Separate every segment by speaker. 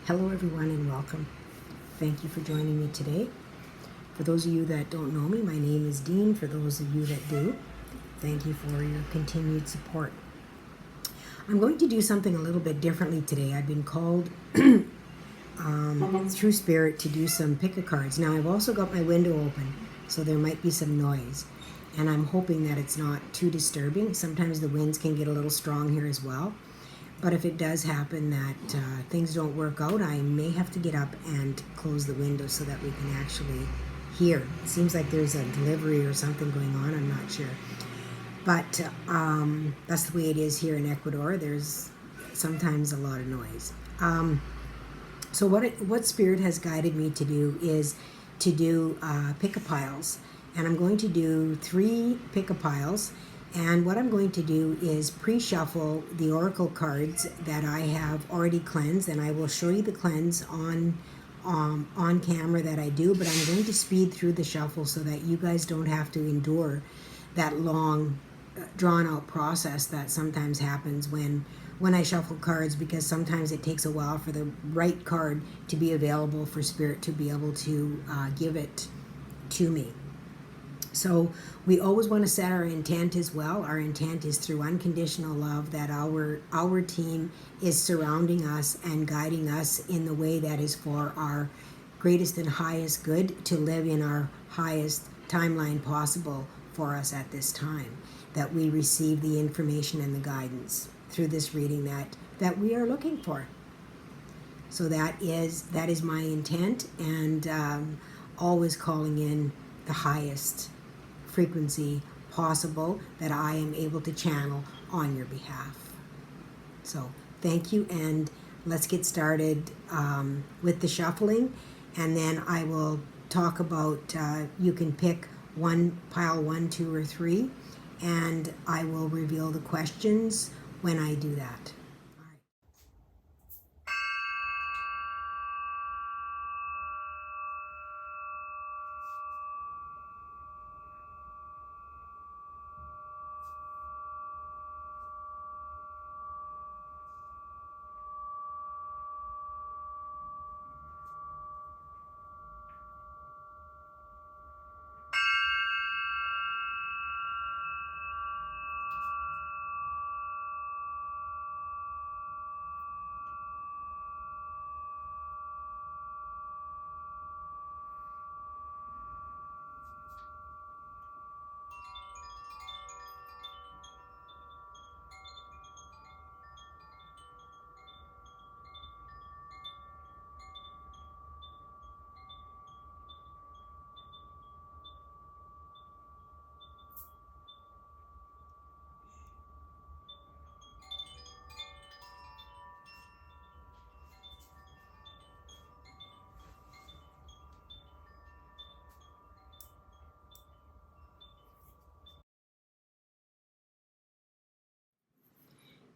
Speaker 1: Hello everyone and welcome. Thank you for joining me today. For those of you that don't know me, my name is Dene. For those of you that do, thank you for your continued support. I'm going to do something a little bit differently today. I've been called through Spirit to do some pick-a-cards. Now I've also got my window open, so there might be some noise. And I'm hoping that it's not too disturbing. Sometimes the winds can get a little strong here as well. But if it does happen that things don't work out, I may have to get up and close the window so that we can actually hear. It seems like there's a delivery or something going on. I'm not sure. But that's the way it is here in Ecuador. There's sometimes a lot of noise. So what Spirit has guided me to do is to do pick-a-piles. And I'm going to do 3 pick-a-piles. And what I'm going to do is pre-shuffle the oracle cards that I have already cleansed, and I will show you the cleanse on camera that I do, but I'm going to speed through the shuffle so that you guys don't have to endure that long, drawn-out process that sometimes happens when I shuffle cards, because sometimes it takes a while for the right card to be available for Spirit to be able to give it to me. So we always want to set our intent as well. Our intent is through unconditional love, that our team is surrounding us and guiding us in the way that is for our greatest and highest good, to live in our highest timeline possible for us at this time, that we receive the information and the guidance through this reading that we are looking for. So that is my intent, and always calling in the highest frequency possible that I am able to channel on your behalf. So thank you, and let's get started with the shuffling, and then I will talk about you can pick pile 1, 2, or 3, and I will reveal the questions when I do that.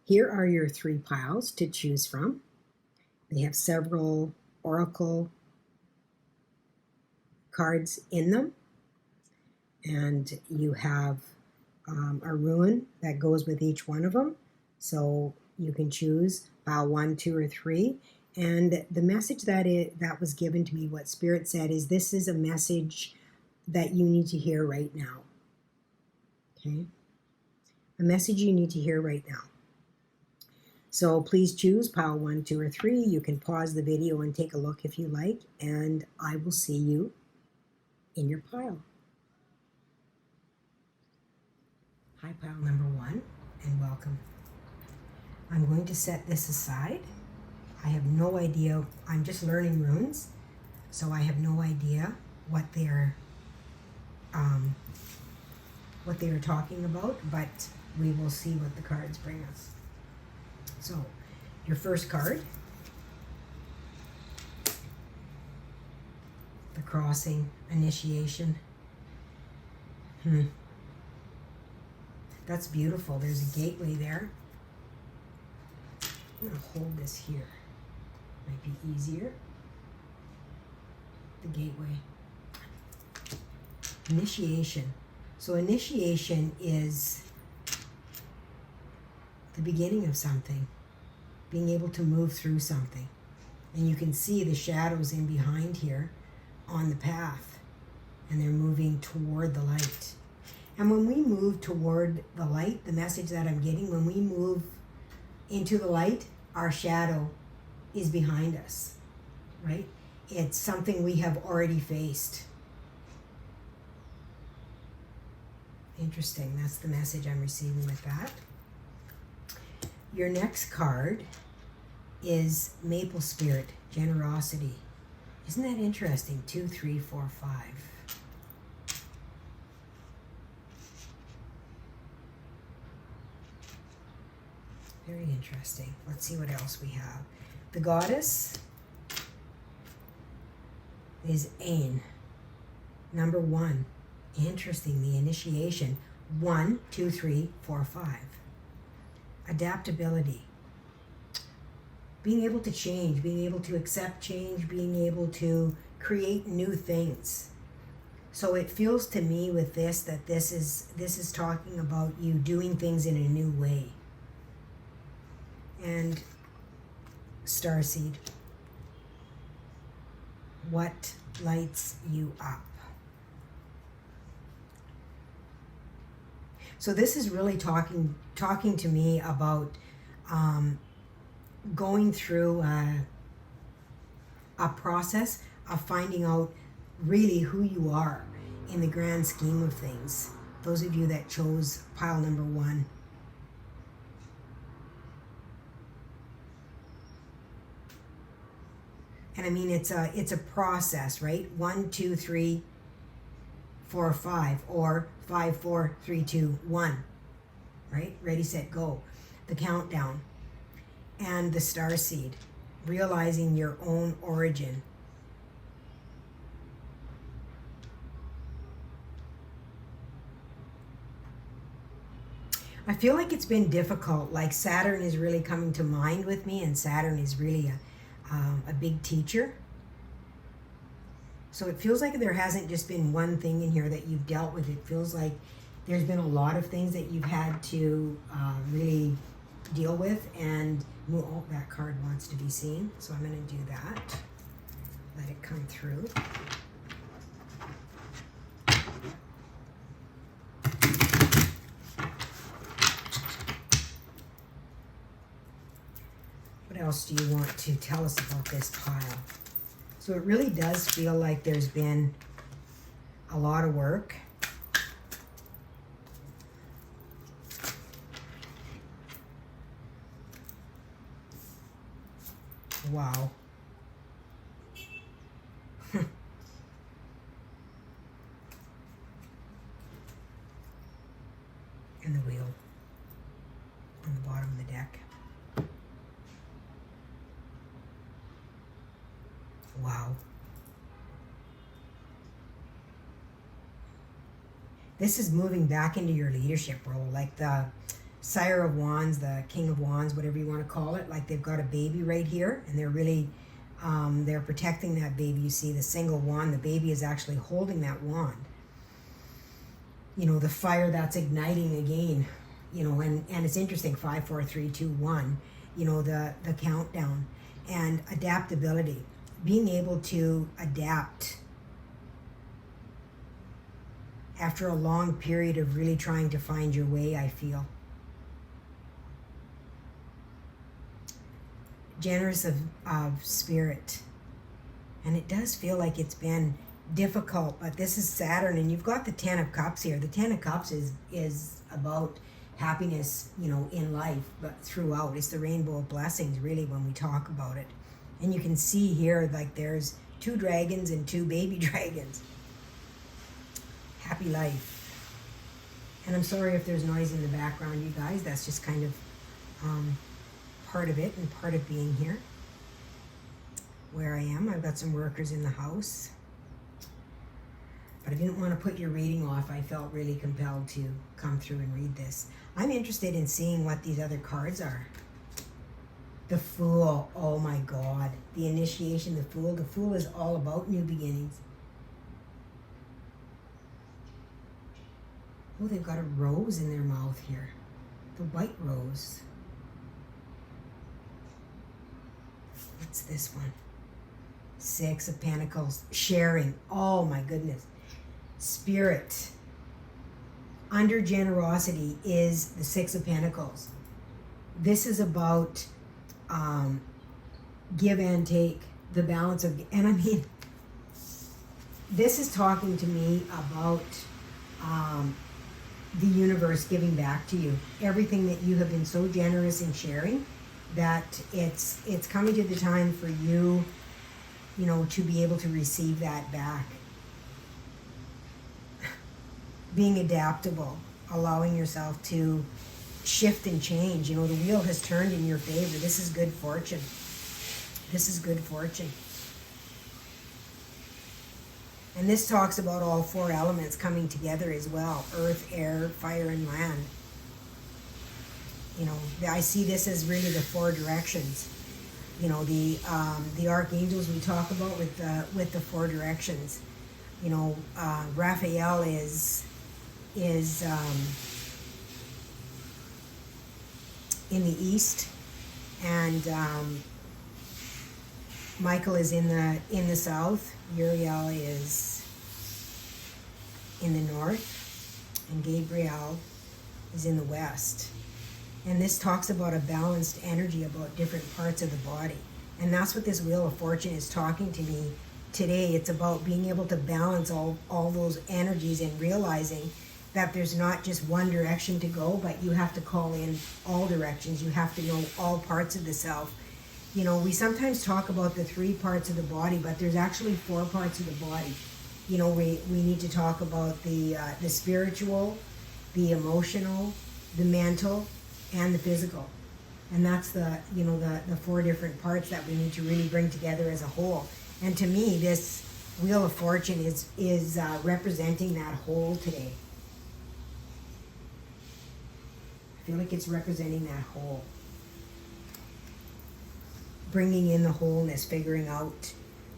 Speaker 1: Here are your 3 piles to choose from. They have several oracle cards in them, and you have a rune that goes with each one of them. So you can choose pile 1, 2, or 3. And the message that was given to me, what Spirit said, is this is a message that you need to hear right now. Okay? A message you need to hear right now. So please choose pile 1, 2, or 3. You can pause the video and take a look if you like, and I will see you in your pile. Hi, pile number 1, and welcome. I'm going to set this aside. I have no idea. I'm just learning runes, so I have no idea what they're talking about, but we will see what the cards bring us. So, your first card, the crossing, initiation. That's beautiful. There's a gateway there. I'm going to hold this here. Might be easier. The gateway. Initiation. So initiation is the beginning of something, being able to move through something. And you can see the shadows in behind here on the path. And they're moving toward the light. And when we move toward the light, the message that I'm getting, when we move into the light, our shadow is behind us, right? It's something we have already faced. Interesting. That's the message I'm receiving with that. Your next card is Maple Spirit, Generosity. Isn't that interesting? 2, 3, 4, 5. Very interesting. Let's see what else we have. The Goddess is Ain. Number 1. Interesting. The initiation. 1, 2, 3, 4, 5. Adaptability. Being able to change, being able to accept change, being able to create new things. So it feels to me with this that this is talking about you doing things in a new way. And Starseed. What lights you up? So this is really talking to me about going through a process of finding out really who you are in the grand scheme of things. Those of you that chose pile number 1. And I mean, it's a process, right? 1, 2, 3, 4, 5, or 5, 4, 3, 2, 1, right? Ready, set, go. The countdown. And the Starseed, realizing your own origin. I feel like it's been difficult, like Saturn is really coming to mind with me, and Saturn is really a big teacher. So it feels like there hasn't just been one thing in here that you've dealt with. It feels like there's been a lot of things that you've had to really deal with. And oh, that card wants to be seen, so I'm going to do that. Let it come through. What else do you want to tell us about this pile? So it really does feel like there's been a lot of work. Wow. And the wheel on the bottom of the deck. Wow. This is moving back into your leadership role, like the Sire of Wands, the King of Wands, whatever you want to call it. Like they've got a baby right here, and they're really, they're protecting that baby. You see the single wand, the baby is actually holding that wand. You know, the fire that's igniting again, you know, and it's interesting, 5, 4, 3, 2, 1, you know, the countdown. And adaptability, being able to adapt after a long period of really trying to find your way, I feel. Generous of spirit. And it does feel like it's been difficult, but this is Saturn, and you've got the 10 of Cups here. The 10 of Cups is about happiness, you know, in life, but throughout. It's the rainbow of blessings, really, when we talk about it. And you can see here, like, there's 2 dragons and 2 baby dragons. Happy life. And I'm sorry if there's noise in the background, you guys. That's just kind of part of it and part of being here where I am. I've got some workers in the house. But I didn't want to put your reading off. I felt really compelled to come through and read this. I'm interested in seeing what these other cards are. The Fool. Oh my God. The initiation, the Fool. The Fool is all about new beginnings. Oh, they've got a rose in their mouth here. The white rose. What's this one? Six of Pentacles, sharing. Oh my goodness. Spirit. Under generosity is the Six of Pentacles. This is about give and take, the balance of, and I mean, this is talking to me about the universe giving back to you. Everything that you have been so generous in sharing, that it's coming to the time for you, you know, to be able to receive that back. Being adaptable, allowing yourself to shift and change. You know, the wheel has turned in your favor. This is good fortune. This is good fortune. And this talks about all four elements coming together as well. Earth, air, fire, and land. You know, I see this as really the four directions. You know, the archangels we talk about with the four directions. You know, Raphael is in the east, and Michael is in the south. Uriel is in the north, and Gabriel is in the west. And this talks about a balanced energy about different parts of the body. And that's what this Wheel of Fortune is talking to me today. It's about being able to balance all those energies and realizing that there's not just one direction to go, but you have to call in all directions. You have to know all parts of the self. You know, we sometimes talk about the three parts of the body, but there's actually four parts of the body. You know, we need to talk about the spiritual, the emotional, the mental, and the physical. And that's the four different parts that we need to really bring together as a whole. And to me, this Wheel of Fortune is representing that whole today. I feel like it's representing that whole. Bringing in the wholeness, figuring out,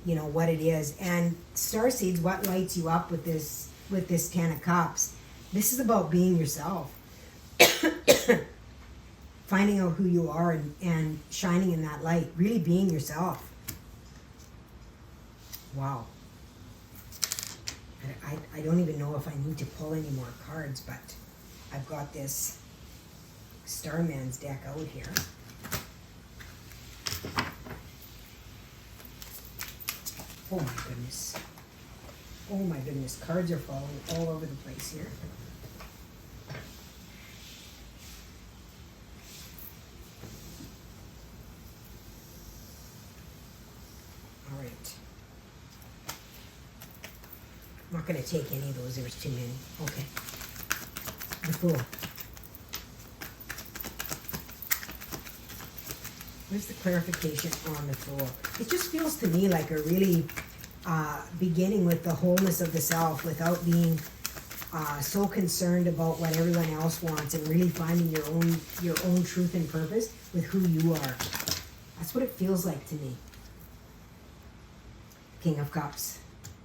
Speaker 1: you know, what it is. And starseeds, what lights you up with this Ten of Cups? This is about being yourself. Finding out who you are and shining in that light. Really being yourself. Wow. I don't even know if I need to pull any more cards, but I've got this Starman's deck out here. Oh my goodness. Oh my goodness. Cards are falling all over the place here. All right. I'm not going to take any of those. There's too many. Okay. The Fool. Where's the clarification on the Fool? It just feels to me like a really beginning with the wholeness of the self without being so concerned about what everyone else wants, and really finding your own truth and purpose with who you are. That's what it feels like to me. King of Cups.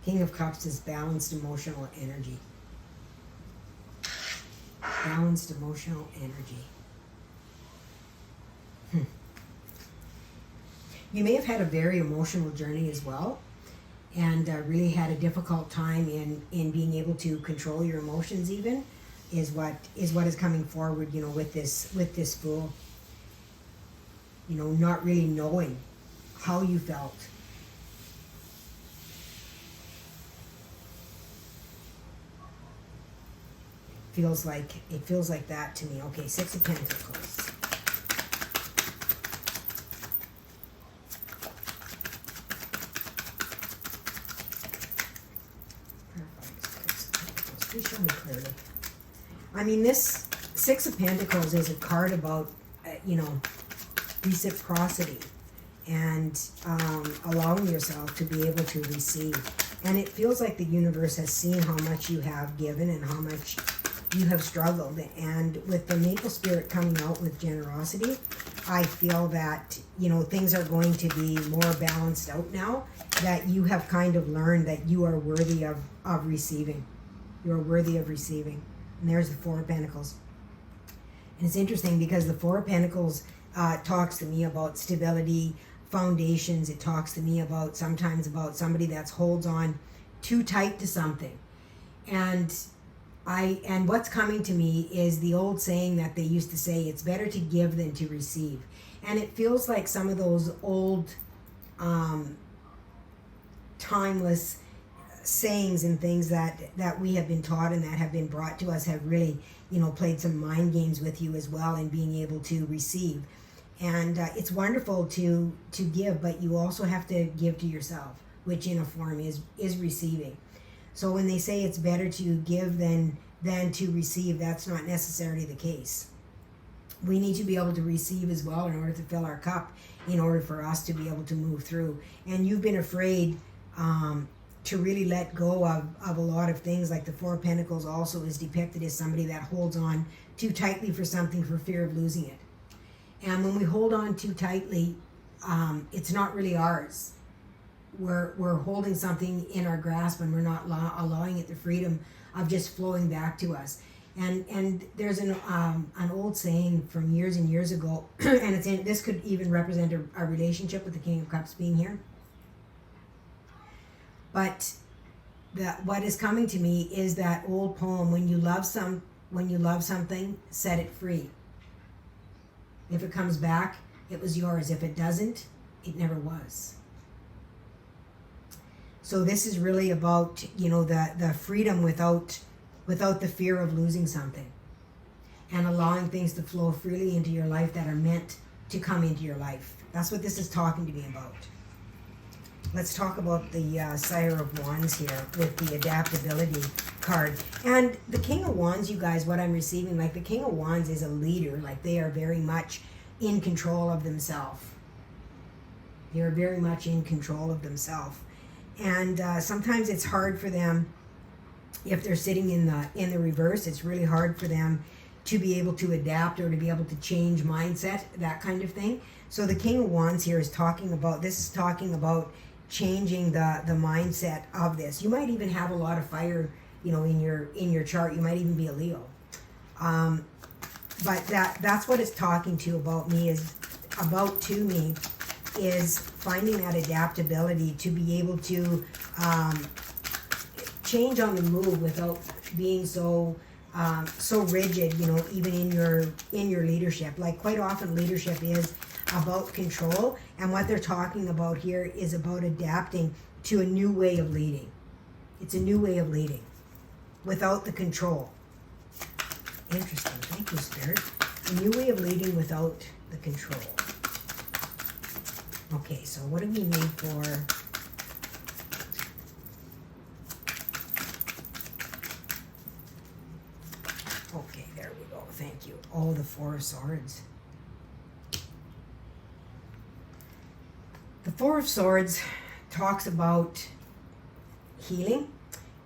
Speaker 1: King of Cups is balanced emotional energy. Balanced emotional energy. You may have had a very emotional journey as well, and really had a difficult time in being able to control your emotions. Even is what is coming forward. You know, with this Fool. You know, not really knowing how you felt. It feels like that to me. Okay, Six of Pentacles. Please show me clearly. I mean, this Six of Pentacles is a card about, reciprocity and allowing yourself to be able to receive. And it feels like the universe has seen how much you have given and how much you have struggled. And with the Maple Spirit coming out with generosity, I feel that, you know, things are going to be more balanced out now, that you have kind of learned that you are worthy of receiving. You are worthy of receiving. And there's the Four of Pentacles. And it's interesting because the Four of Pentacles talks to me about stability, foundations. It talks to me about sometimes about somebody that holds on too tight to something. And what's coming to me is the old saying that they used to say, it's better to give than to receive. And it feels like some of those old timeless sayings and things that we have been taught and that have been brought to us have really, played some mind games with you as well in being able to receive. And it's wonderful to give, but you also have to give to yourself, which in a form is receiving. So when they say it's better to give than to receive, that's not necessarily the case. We need to be able to receive as well in order to fill our cup, in order for us to be able to move through. And you've been afraid to really let go of a lot of things. Like the Four of Pentacles also is depicted as somebody that holds on too tightly for something for fear of losing it. And when we hold on too tightly, it's not really ours. We're holding something in our grasp and we're not allowing it the freedom of just flowing back to us. And there's an old saying from years and years ago, and this could even represent a relationship with the King of Cups being here. But what is coming to me is that old poem, when you love something, set it free. If it comes back, it was yours. If it doesn't, it never was. So this is really about, the freedom without the fear of losing something, and allowing things to flow freely into your life that are meant to come into your life. That's what this is talking to me about. Let's talk about the Sire of Wands here with the adaptability card. And the King of Wands, you guys, what I'm receiving, like the King of Wands is a leader. Like they are very much in control of themselves. They are very much in control of themselves. And sometimes it's hard for them, if they're sitting in the reverse, it's really hard for them to be able to adapt or to be able to change mindset, that kind of thing. So the King of Wands here is talking about changing the mindset of this. You might even have a lot of fire, in your chart. You might even be a Leo. But that's what it's talking to me is finding that adaptability to be able to change on the move without being so rigid, even in your leadership. Like quite often leadership is about control, and what they're talking about here is about adapting to a new way of leading. It's a new way of leading without the control. Interesting. Thank you, Spirit. A new way of leading without the control. Okay, so what do we need for... Okay, there we go. Thank you. Oh, the Four of Swords. The Four of Swords talks about healing,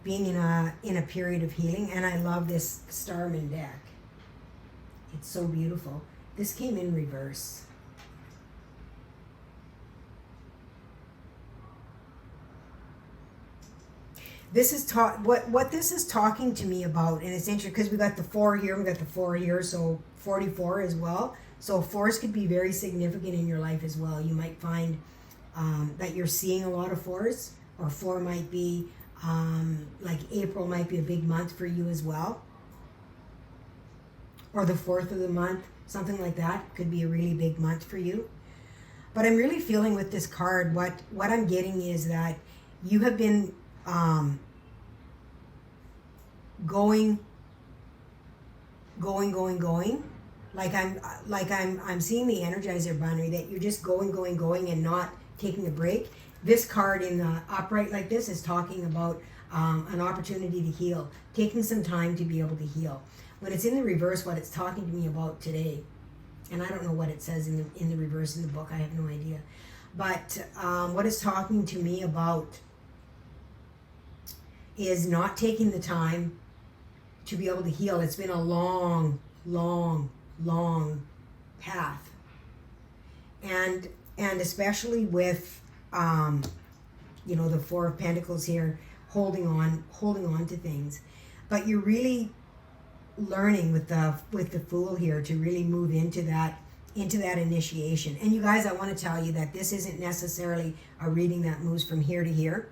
Speaker 1: being in a period of healing, and I love this Starman deck. It's so beautiful. This came in reverse. This is what this is talking to me about, and it's interesting because we got the 4 here, we got the 4 here, so 44 as well. So 4s could be very significant in your life as well. You might find that you're seeing a lot of 4s, or 4 might be like April might be a big month for you as well, or the 4th of the month, something like that could be a really big month for you. But I'm really feeling with this card, what I'm getting is that you have been going. Like I'm seeing the Energizer Bunny, that you're just going and not taking a break. This card in the upright like this is talking about an opportunity to heal, taking some time to be able to heal. When it's in the reverse, what it's talking to me about today, and I don't know what it says in the reverse in the book, I have no idea. But what it's talking to me about is not taking the time to be able to heal. It's been a long path, and especially with the Four of Pentacles here, holding on to things. But you're really learning with the Fool here to really move into that into that initiation. And you guys, I want to tell you that this isn't necessarily a reading that moves from here to here.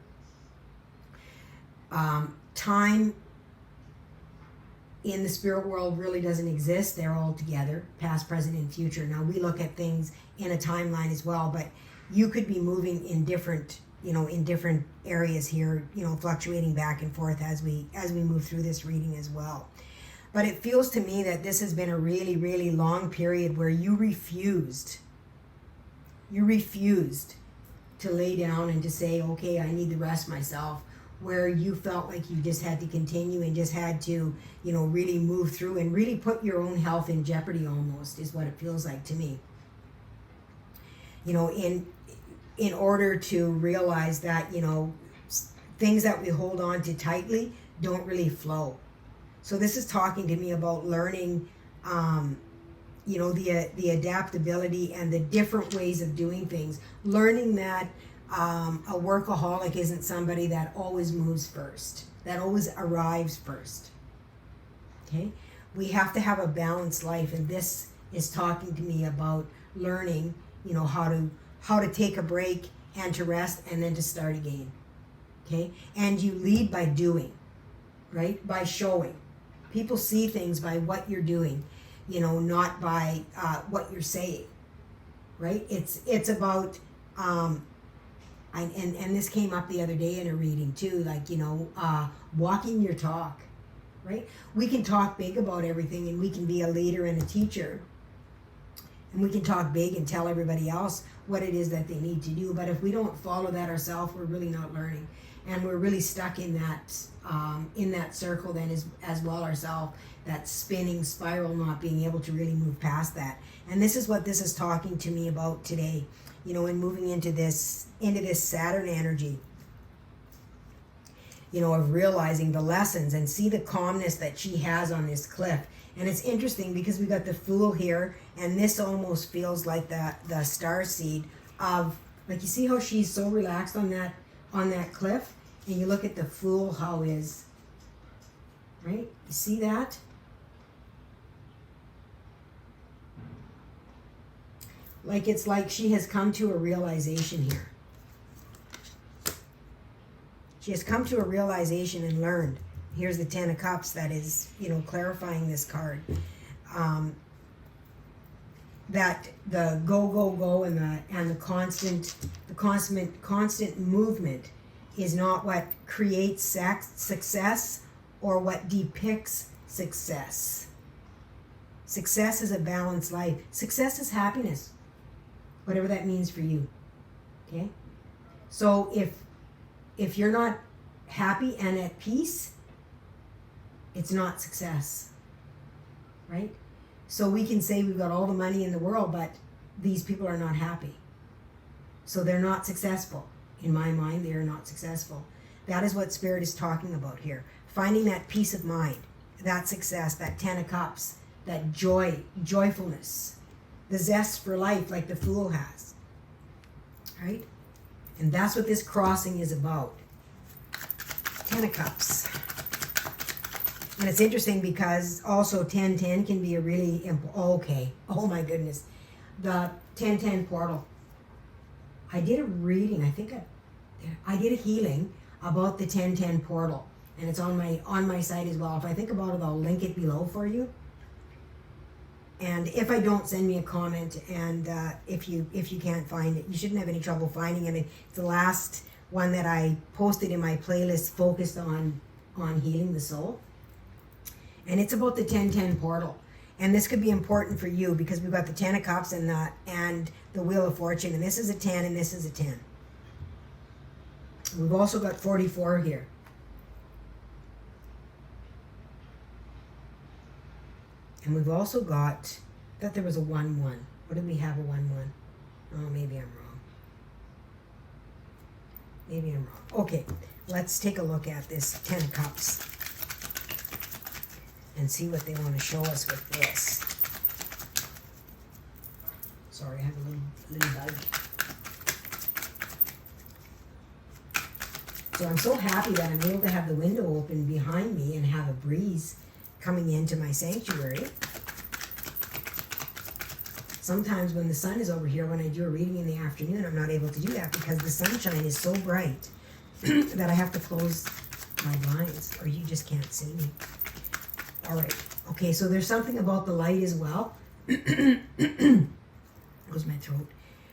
Speaker 1: Time in the spirit world really doesn't exist. They're all together, past, present, and future. Now we look at things in a timeline as well, but you could be moving in different, in different areas here, fluctuating back and forth as we move through this reading as well. But it feels to me that this has been a really, really long period where you refused to lay down and to say, okay, I need to rest myself, where you felt like you just had to continue and just had to, really move through and really put your own health in jeopardy almost, is what it feels like to me. In order to realize that, things that we hold on to tightly don't really flow. So this is talking to me about learning, the adaptability and the different ways of doing things. Learning that a workaholic isn't somebody that always moves first, that always arrives first. Okay? We have to have a balanced life, and this is talking to me about learning, how to take a break and to rest and then to start again. Okay? And you lead by doing, right? By showing. People see things by what you're doing, not by what you're saying, right? It's about, and this came up the other day in a reading too, like, walking your talk, right? We can talk big about everything, and we can be a leader and a teacher, and we can talk big and tell everybody else what it is that they need to do. But if we don't follow that ourselves, we're really not learning. And we're really stuck in that circle then as well ourselves, that spinning spiral, not being able to really move past that. And this is what this is talking to me about today, and moving into this Saturn energy, of realizing the lessons and see the calmness that she has on this cliff. And it's interesting because we got the Fool here, and this almost feels like the star seed of, like, you see how she's so relaxed on that cliff, and you look at the Fool, how is, right? You see that? Like, it's like she has come to a realization here. She has come to a realization and learned. Here's the Ten of Cups that is, clarifying this card. That the go and the constant movement is not what creates success or what depicts success. Success is a balanced life. Success is happiness, whatever that means for you. Okay? So if you're not happy and at peace, it's not success. Right? So we can say we've got all the money in the world, but these people are not happy. So they're not successful. In my mind, they are not successful. That is what Spirit is talking about here. Finding that peace of mind, that success, that Ten of Cups, that joyfulness, the zest for life like the Fool has. Right? And that's what this crossing is about. Ten of Cups. And it's interesting because also 1010 can be a really, okay, oh my goodness. The 1010 portal. I did a reading, I think I did a healing about the 1010 portal. And it's on my site as well. If I think about it, I'll link it below for you. And if I don't, send me a comment. And if you can't find it, you shouldn't have any trouble finding it. It's the last one that I posted in my playlist focused on healing the soul. And it's about the 1010 portal. And this could be important for you because we've got the 10 of Cups and the Wheel of Fortune. And this is a 10 and this is a 10. We've also got 44 here. And we've also got, I thought there was a 1-1. What did we have, a 1-1? Oh, maybe I'm wrong. Maybe I'm wrong. Okay, let's take a look at this 10 of Cups and see what they want to show us with this. Sorry, I have a little bug. So I'm so happy that I'm able to have the window open behind me and have a breeze coming into my sanctuary. Sometimes when the sun is over here, when I do a reading in the afternoon, I'm not able to do that because the sunshine is so bright that I have to close my blinds or you just can't see me. All right. Okay, so there's something about the light as well. Goes my throat.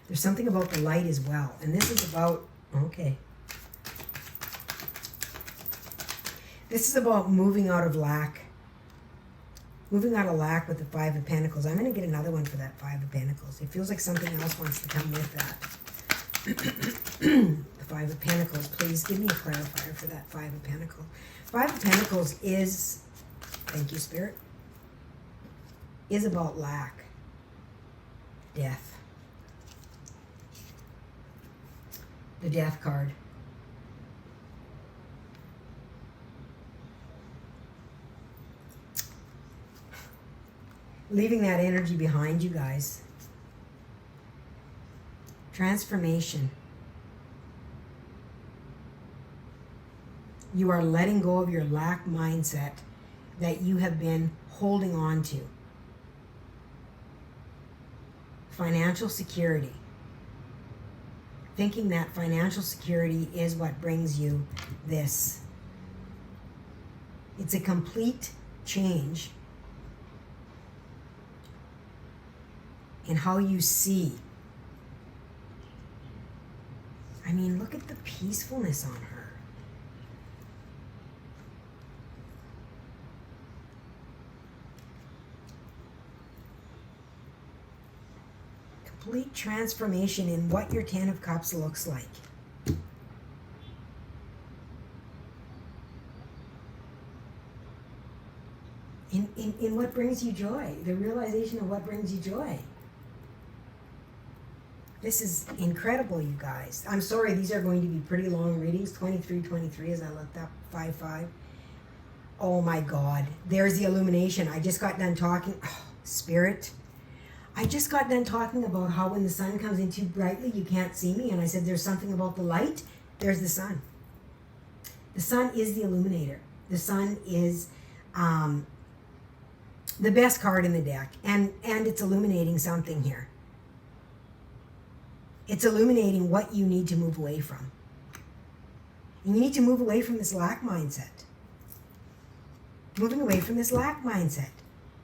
Speaker 1: There's something about the light as well. And this is about, okay. This is about moving out of lack. Moving out of lack with the Five of Pentacles. I'm going to get another one for that Five of Pentacles. It feels like something else wants to come with that. The Five of Pentacles. Please give me a clarifier for that Five of Pentacles. Five of Pentacles is, thank you, Spirit, is about lack. Death. The Death card. Leaving that energy behind, you guys. Transformation. You are letting go of your lack mindset that you have been holding on to. Financial security. Thinking that financial security is what brings you this. It's a complete change in how you see. I mean, look at the peacefulness on her. Complete transformation in what your Ten of Cups looks like. In what brings you joy. The realization of what brings you joy. This is incredible, you guys. I'm sorry, these are going to be pretty long readings. 23 as I looked up. 5. Oh my God. There's the illumination. I just got done talking. Oh, Spirit. I just got done talking about how when the sun comes in too brightly, you can't see me. And I said, there's something about the light. There's the sun. The sun is the illuminator. The sun is the best card in the deck. And it's illuminating something here. It's illuminating what you need to move away from. And you need to move away from this lack mindset. Moving away from this lack mindset.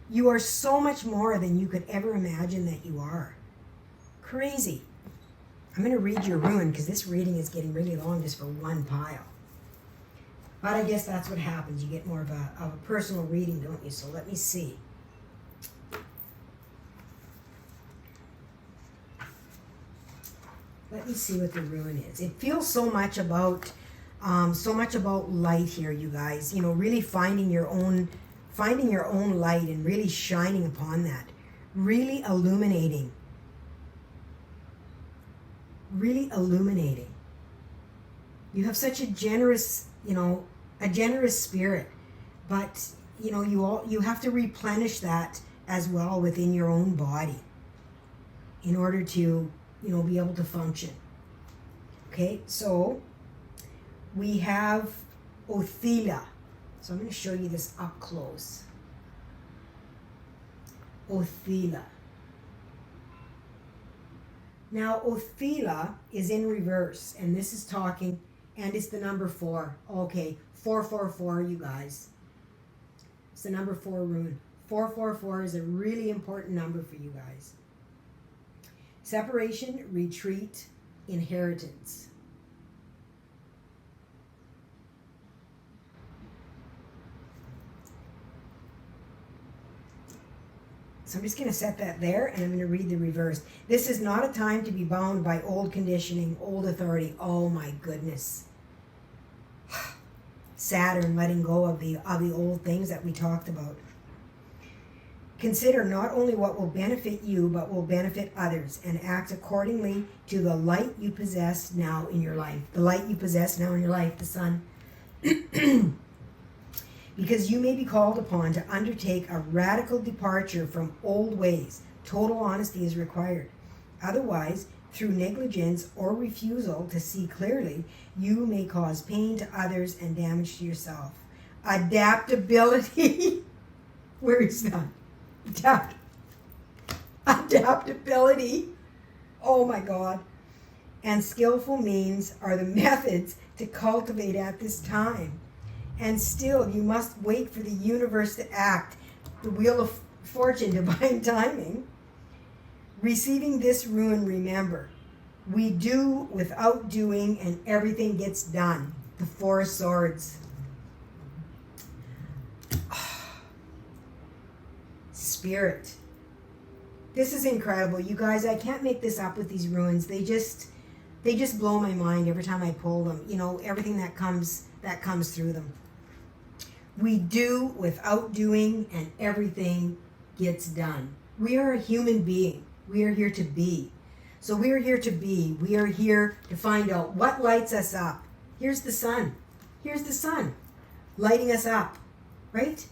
Speaker 1: You are so much more than you could ever imagine that you are. Crazy. I'm going to read your rune because this reading is getting really long just for one pile. But I guess that's what happens. You get more of a personal reading, don't you? So let me see. Let me see what the rune is. It feels so much about light here, you guys. You know, really finding your own light and really shining upon that. Really illuminating. Really illuminating. You have such a generous, a generous spirit, but you have to replenish that as well within your own body in order to be able to function. Okay, so we have Othila. So I'm going to show you this up close. Othila. Now Othila is in reverse, and this is talking, and it's the number 4. Okay, 444, you guys. It's the number 4 rune. 444 is a really important number for you guys. Separation, retreat, inheritance. So I'm just going to set that there, and I'm going to read the reverse. This is not a time to be bound by old conditioning, old authority. Oh my goodness. Saturn letting go of the old things that we talked about. Consider not only what will benefit you, but will benefit others, and act accordingly to the light you possess now in your life. The light you possess now in your life, the sun. Because you may be called upon to undertake a radical departure from old ways. Total honesty is required. Otherwise, through negligence or refusal to see clearly, you may cause pain to others and damage to yourself. Adaptability. Where is that? adaptability. Oh my God. And skillful means are the methods to cultivate at this time. And still, you must wait for the universe to act, the wheel of fortune, divine timing. Receiving this rune, remember, we do without doing, and everything gets done. The Four Swords. Spirit. This is incredible. You guys, I can't make this up with these runes. They just blow my mind every time I pull them. You know, everything that comes through them. We do without doing, and everything gets done. We are a human being. We are here to be. So we are here to be. We are here to find out what lights us up. Here's the sun. Here's the sun lighting us up, right?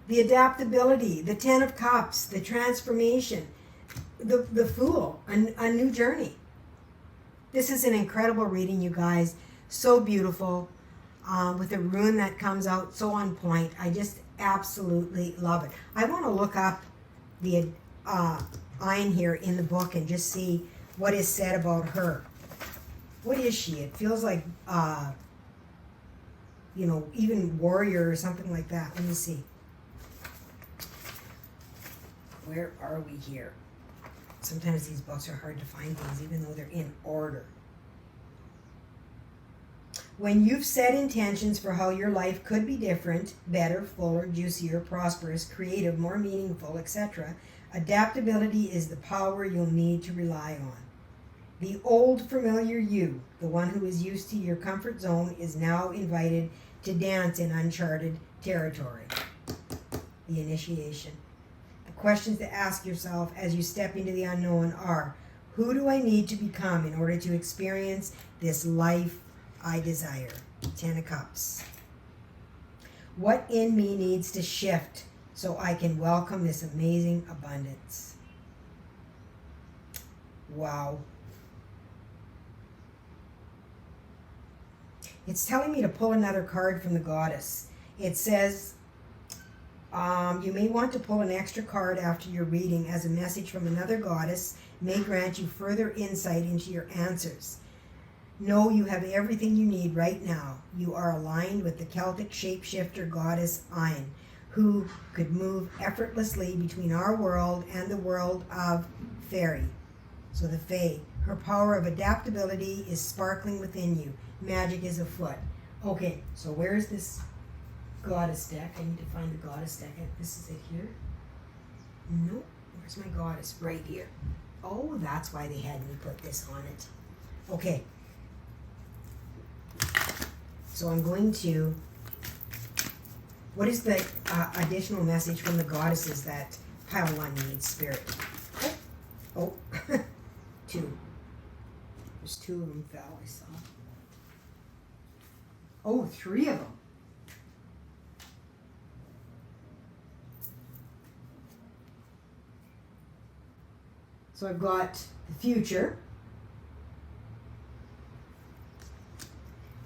Speaker 1: The adaptability, the 10 of Cups, the transformation, the Fool, a new journey. This is an incredible reading, you guys. So beautiful, with a rune that comes out so on point. I just absolutely love it. I want to look up the Ein here in the book and just see what is said about her. What is she? It feels like, you know, even warrior or something like that. Let me see. Where are we here? Sometimes these books are hard to find things, even though they're in order. When you've set intentions for how your life could be different, better, fuller, juicier, prosperous, creative, more meaningful, etc., adaptability is the power you'll need to rely on. The old familiar you, the one who is used to your comfort zone, is now invited to dance in uncharted territory. The initiation. The questions to ask yourself as you step into the unknown are, who do I need to become in order to experience this life I desire? 10 of Cups. What in me needs to shift so I can welcome this amazing abundance? Wow. It's telling me to pull another card from the Goddess. It says, you may want to pull an extra card after your reading as a message from another goddess may grant you further insight into your answers. Know you have everything you need right now. You are aligned with the Celtic shapeshifter goddess Ein, who could move effortlessly between our world and the world of fairy. So the Fae. Her power of adaptability is sparkling within you. Magic is afoot. Okay, so where is this goddess deck? I need to find the goddess deck. This is it here? Nope. Where's my goddess? Right here. Oh, that's why they had me put this on it. Okay. So I'm going to... What is the additional message from the goddesses that pile 1 needs, Spirit? Oh. 2. There's 2 of them fell, I saw. Oh, 3 of them. So I've got the future.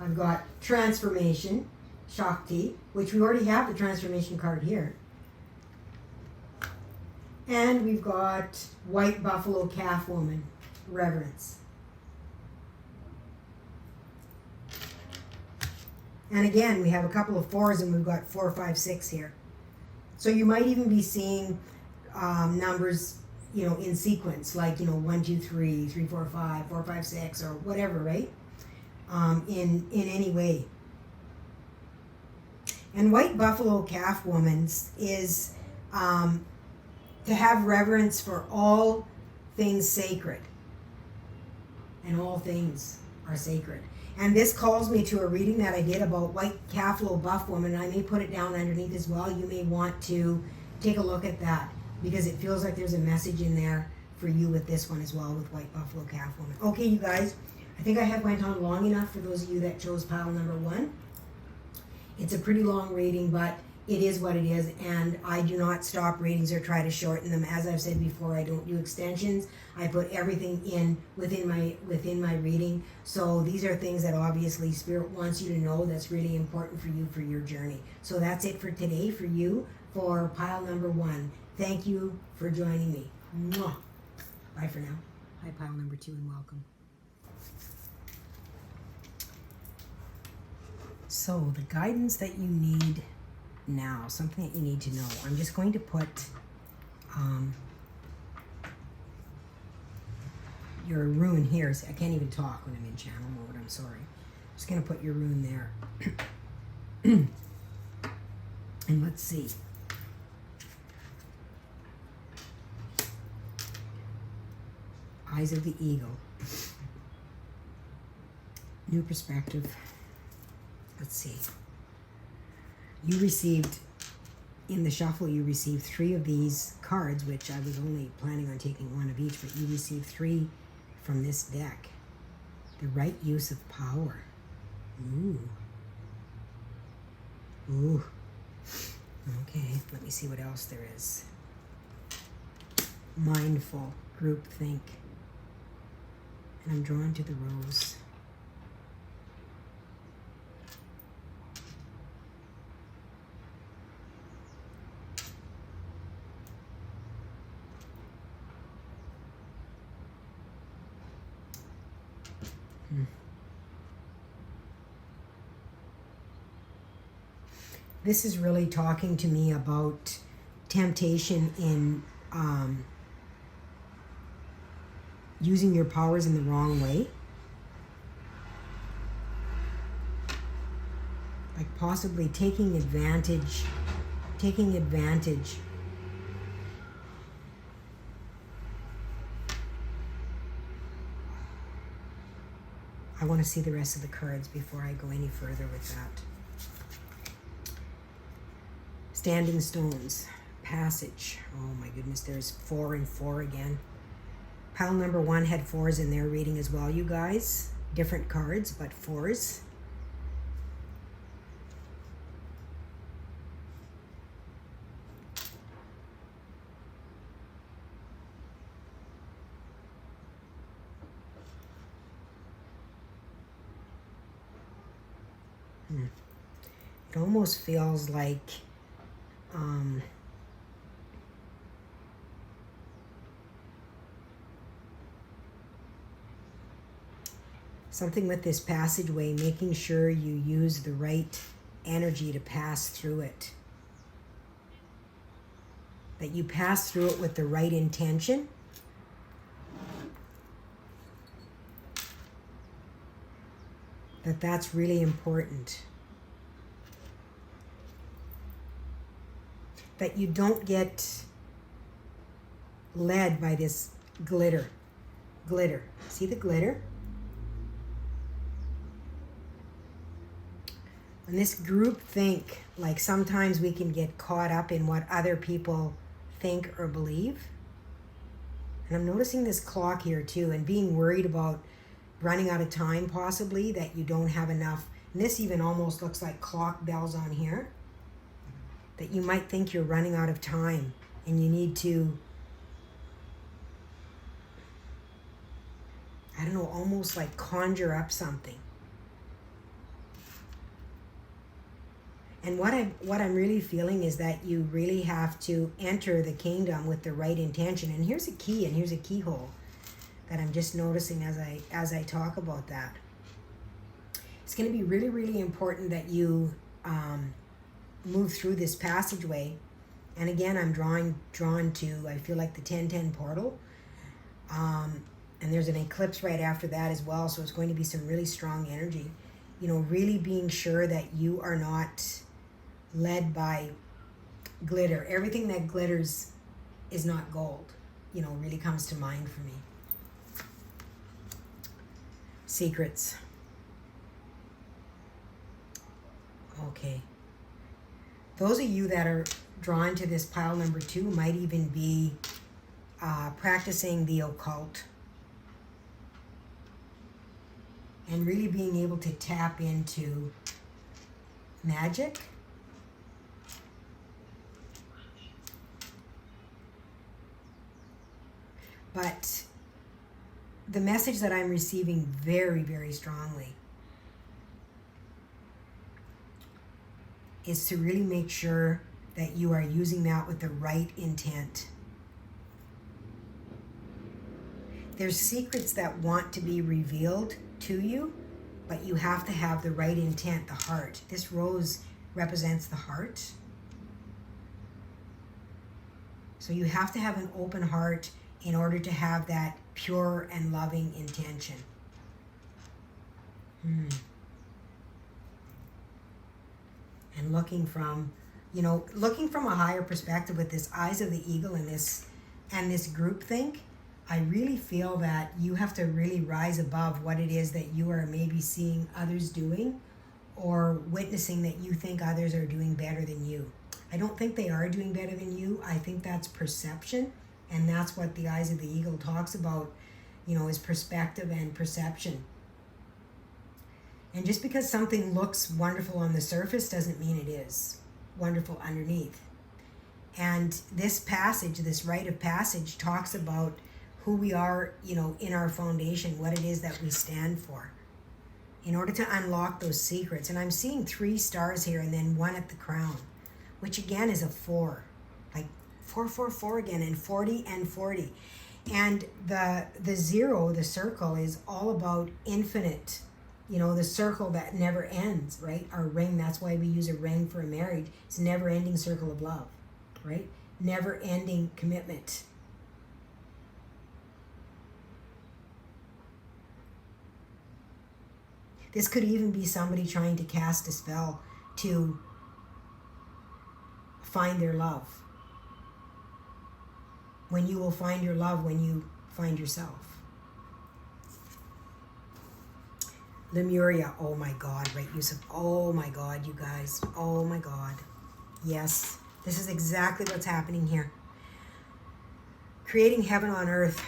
Speaker 1: I've got transformation, Shakti, which we already have the transformation card here. And we've got white buffalo calf woman, reverence. And again, we have a couple of 4s and we've got 4, 5, 6 here. So you might even be seeing numbers, you know, in sequence, like, you know, 1, 2, 3, 3, 4, 5, 4, 5, 6, or whatever, right? In any way. And white buffalo calf woman's is to have reverence for all things sacred. And all things are sacred. And this calls me to a reading that I did about white calf-low buff woman. I may put it down underneath as well. You may want to take a look at that because it feels like there's a message in there for you with this one as well, with white buffalo calf woman. Okay, you guys, I think I have went on long enough for those of you that chose pile number 1. It's a pretty long reading, but it is what it is, and I do not stop readings or try to shorten them. As I've said before, I don't do extensions. I put everything in within my reading. So these are things that obviously Spirit wants you to know that's really important for you for your journey. So that's it for today for you for pile number 1. Thank you for joining me. Mwah. Bye for now. Hi, pile number 2, and welcome. So the guidance that you need now, something that you need to know. I'm just going to put your rune here. So I can't even talk when I'm in channel mode. I'm sorry. Just going to put your rune there. And let's see. Eyes of the Eagle. New perspective. Let's see. You received, in the shuffle, you received 3 of these cards, which I was only planning on taking 1 of each, but you received 3 from this deck. The right use of power. Ooh. Ooh. Okay, let me see what else there is. Mindful, groupthink. And I'm drawn to the rose. This is really talking to me about temptation in using your powers in the wrong way. Like possibly taking advantage. I want to see the rest of the cards before I go any further with that. Standing stones, passage. Oh my goodness, there's 4 and 4 again. Pile number 1 had 4s in their reading as well, you guys. Different cards, but 4s. It almost feels like something with this passageway, making sure you use the right energy to pass through it. That you pass through it with the right intention. That's really important. That you don't get led by this glitter. See the glitter? And this group think, like sometimes we can get caught up in what other people think or believe. And I'm noticing this clock here too, and being worried about running out of time possibly, that you don't have enough. And this even almost looks like clock bells on here. That you might think you're running out of time and you need to, I don't know, almost like conjure up something. And what I'm really feeling is that you really have to enter the kingdom with the right intention. And here's a key and here's a keyhole that I'm just noticing as I talk about that. It's going to be really, really important that you move through this passageway. And again, I'm drawn to, I feel like the 1010 portal. And there's an eclipse right after that as well. So it's going to be some really strong energy. You know, really being sure that you are not led by glitter. Everything that glitters is not gold, you know, really comes to mind for me. Secrets. Okay. Those of you that are drawn to this pile number 2 might even be practicing the occult. And really being able to tap into magic. But the message that I'm receiving very, very strongly is to really make sure that you are using that with the right intent. There's secrets that want to be revealed to you, but you have to have the right intent, the heart. This rose represents the heart. So you have to have an open heart in order to have that pure and loving intention. And looking from a higher perspective with this eyes of the eagle and this groupthink, I really feel that you have to really rise above what it is that you are maybe seeing others doing or witnessing that you think others are doing better than you. I don't think they are doing better than you. I think that's perception, and that's what the eyes of the eagle talks about, is perspective and perception. And just because something looks wonderful on the surface doesn't mean it is wonderful underneath. And this passage, this rite of passage, talks about who we are, in our foundation, what it is that we stand for, in order to unlock those secrets. And I'm seeing 3 stars here and then 1 at the crown, which again is a 4, like 444 again, and 40 and 40. And the 0, the circle, is all about infinite, the circle that never ends, right? Our ring, that's why we use a ring for a marriage. It's a never-ending circle of love, right? Never-ending commitment. This could even be somebody trying to cast a spell to find their love. When you will find your love when you find yourself. Lemuria, oh my God, right, Yusuf? Oh my God, you guys. Oh my God. Yes, this is exactly what's happening here. Creating heaven on earth.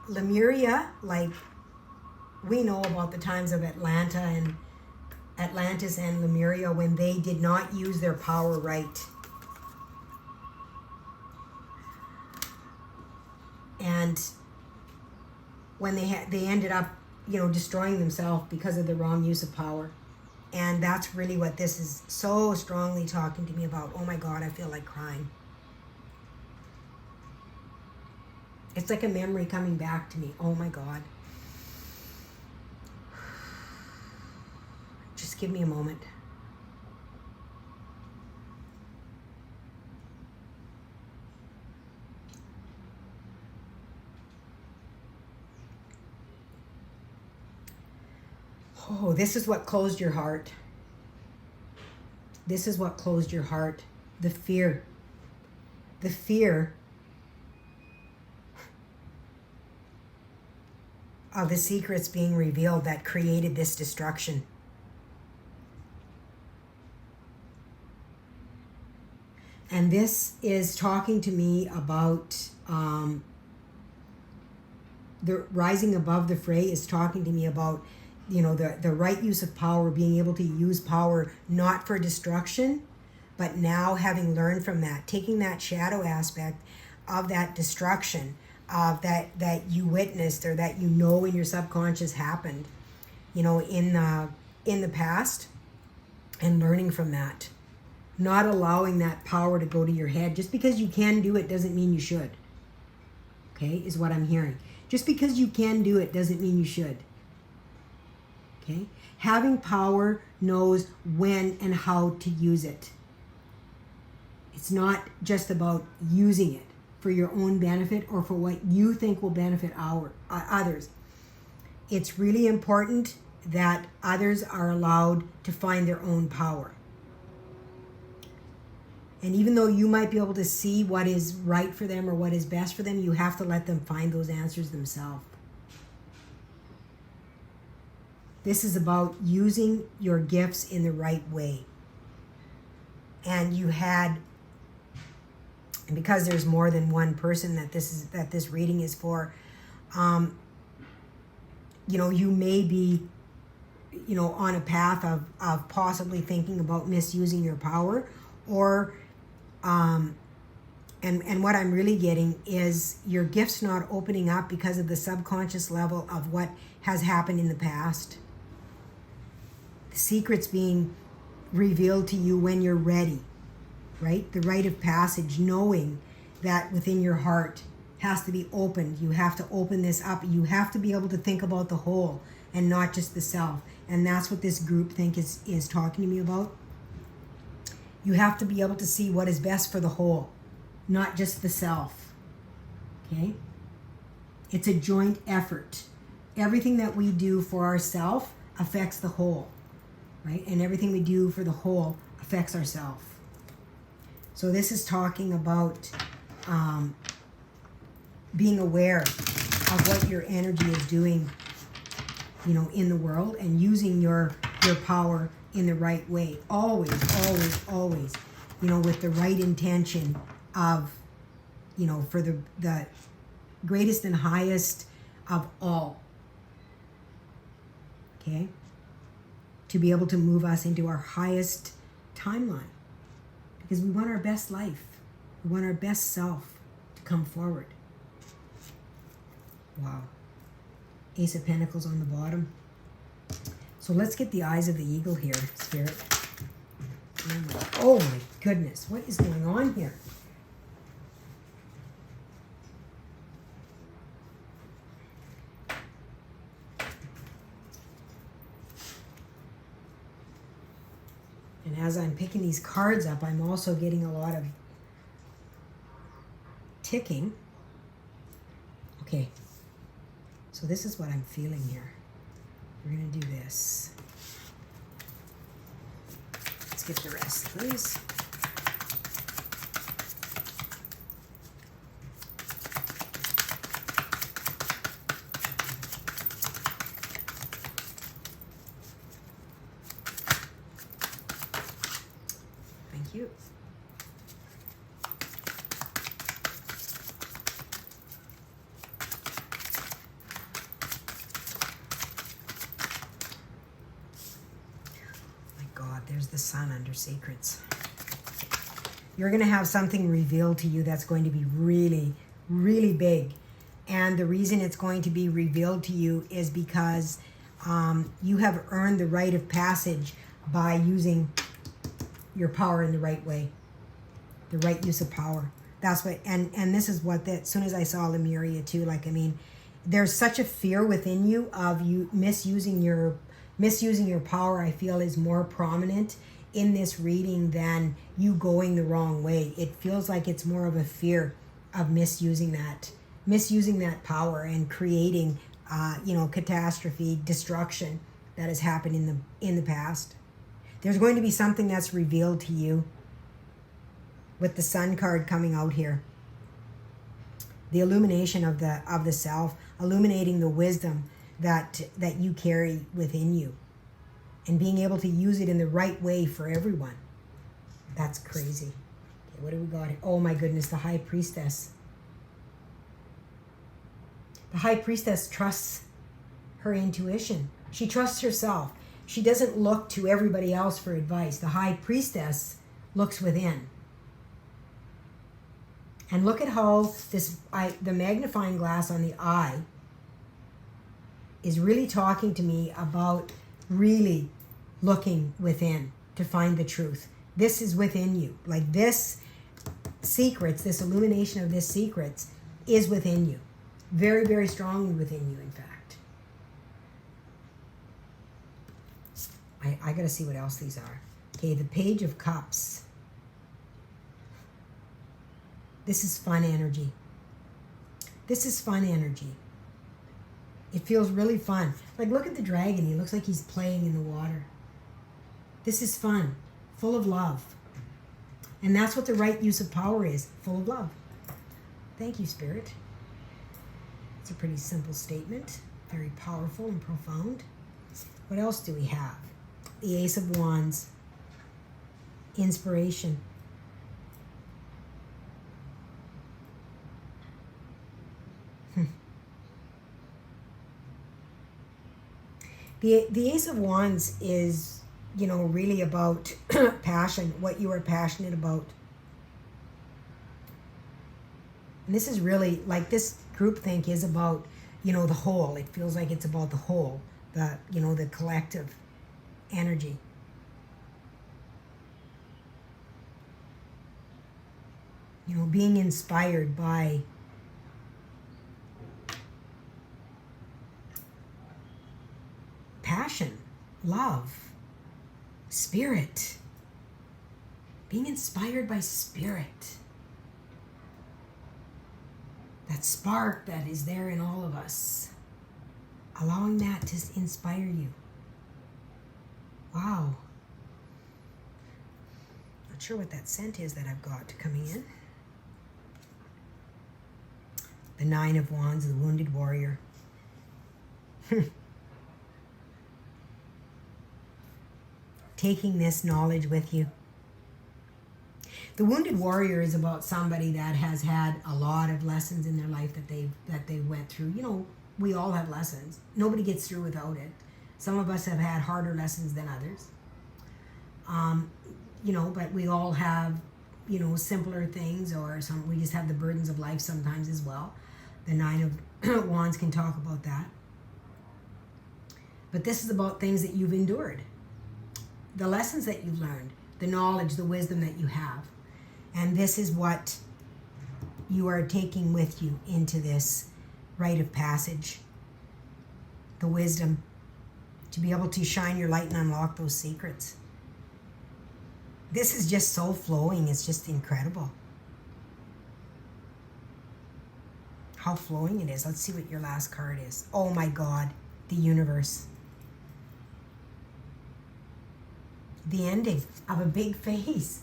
Speaker 1: Lemuria, like, we know about the times of Atlantis and Lemuria when they did not use their power right. And when they ended up, destroying themselves because of the wrong use of power. And that's really what this is so strongly talking to me about. Oh my God, I feel like crying. It's like a memory coming back to me. Oh my God. Just give me a moment. Oh, this is what closed your heart. This is what closed your heart. The fear. The fear of the secrets being revealed that created this destruction. And this is talking to me about the rising above the fray is talking to me about, the right use of power, being able to use power not for destruction, but now having learned from that, taking that shadow aspect of that destruction, of that you witnessed or that in your subconscious happened, in the past, and learning from that. Not allowing that power to go to your head. Just because you can do it doesn't mean you should. Okay, is what I'm hearing. Just because you can do it doesn't mean you should. Okay? Having power knows when and how to use it. It's not just about using it for your own benefit or for what you think will benefit others. It's really important that others are allowed to find their own power. And even though you might be able to see what is right for them or what is best for them, you have to let them find those answers themselves. This is about using your gifts in the right way. And because there's more than one person that this reading is for, you may be, on a path of possibly thinking about misusing your power, or and what I'm really getting is your gifts not opening up because of the subconscious level of what has happened in the past. The secrets being revealed to you when you're ready. right? The rite of passage, knowing that within your heart has to be opened. You have to open this up. You have to be able to think about the whole and not just the self. And that's what this group think is talking to me about. You have to be able to see what is best for the whole, not just the self. Okay? It's a joint effort. Everything that we do for ourselves affects the whole, right? And everything we do for the whole affects ourselves. So this is talking about being aware of what your energy is doing, you know, in the world, and using your power in the right way. Always, always, always, you know, with the right intention of, you know, for the greatest and highest of all. Okay? To be able to move us into our highest timeline. Because we want our best life. We want our best self to come forward. Wow. Ace of Pentacles on the bottom. So let's get the eyes of the eagle here, Spirit. Oh my goodness. What is going on here? And as I'm picking these cards up, I'm also getting a lot of ticking. Okay. So this is what I'm feeling here. We're going to do this. Let's get the rest, please. Thank you. There's the sun under secrets. You're going to have something revealed to you that's going to be really, really big. And the reason it's going to be revealed to you is because you have earned the rite of passage by using your power in the right way. The right use of power. That's what, and this is what, as soon as I saw Lemuria too, like, I mean, there's such a fear within you of you misusing your power. I feel is more prominent in this reading than you going the wrong way. It feels like it's more of a fear of misusing that power and creating catastrophe, destruction that has happened in the past. There's going to be something that's revealed to you with the Sun card coming out here. The illumination of the self, illuminating the wisdom that you carry within you, and being able to use it in the right way for everyone. That's crazy. Okay, what do we got here? Oh my goodness, the High Priestess. The High Priestess trusts her intuition. She trusts herself. She doesn't look to everybody else for advice. The High Priestess looks within. And look at how the magnifying glass on the eye is really talking to me about really looking within to find the truth. This is within you. Like this secrets, this illumination of this secrets is within you. Very, very strongly within you, in fact. I got to see what else these are. Okay, the Page of Cups. This is fun energy. This is fun energy. It feels really fun. Like, look at the dragon. He looks like he's playing in the water. This is fun, full of love. And that's what the right use of power is, full of love. Thank you, Spirit. It's a pretty simple statement, very powerful and profound. What else do we have? The Ace of Wands, inspiration. The Ace of Wands is, really about passion, what you are passionate about. And this is really, like, this groupthink is about, the whole. It feels like it's about the whole, the collective energy. You know, being inspired by passion, love, spirit. Being inspired by spirit. That spark that is there in all of us. Allowing that to inspire you. Wow. Not sure what that scent is that I've got coming in. The Nine of Wands, the Wounded Warrior. Taking this knowledge with you. The Wounded Warrior is about somebody that has had a lot of lessons in their life that they went through. You know, we all have lessons. Nobody gets through without it. Some of us have had harder lessons than others. You know, but we all have, you know, simpler things, or we just have the burdens of life sometimes as well. The Nine of Wands can talk about that. But this is about things that you've endured. The lessons that you've learned, the knowledge, the wisdom that you have. And this is what you are taking with you into this rite of passage. The wisdom to be able to shine your light and unlock those secrets. This is just so flowing. It's just incredible. How flowing it is. Let's see what your last card is. Oh my God, the universe. The ending of a big phase.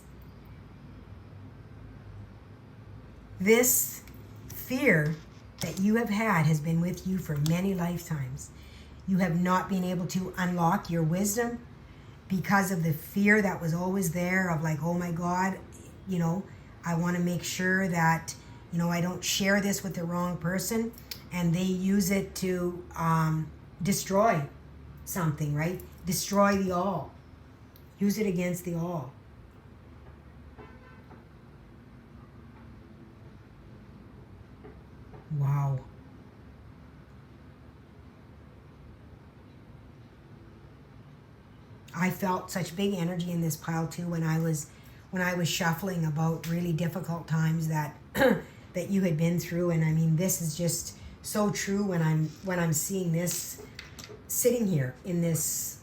Speaker 1: This fear that you have had has been with you for many lifetimes. You have not been able to unlock your wisdom because of the fear that was always there of like, oh my God, you know, I want to make sure that, you know, I don't share this with the wrong person, and they use it to destroy something, right? Destroy the all. Use it against the all. Wow. I felt such big energy in this pile too when I was shuffling about really difficult times that that you had been through. And I mean, this is just so true when I'm seeing this sitting here in this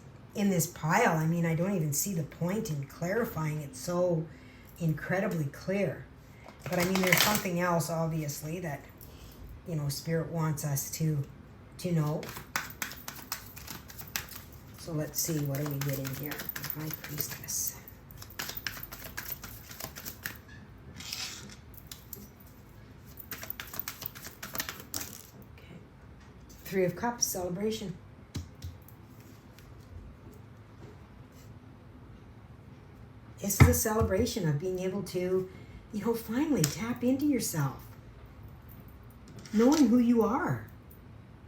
Speaker 1: pile. I mean, I don't even see the point in clarifying it so incredibly clear. But I mean, there's something else obviously that, you know, Spirit wants us to know. So let's see, what are we getting here? The High Priestess. Okay. Three of Cups, celebration. This is a celebration of being able to, you know, finally tap into yourself. Knowing who you are.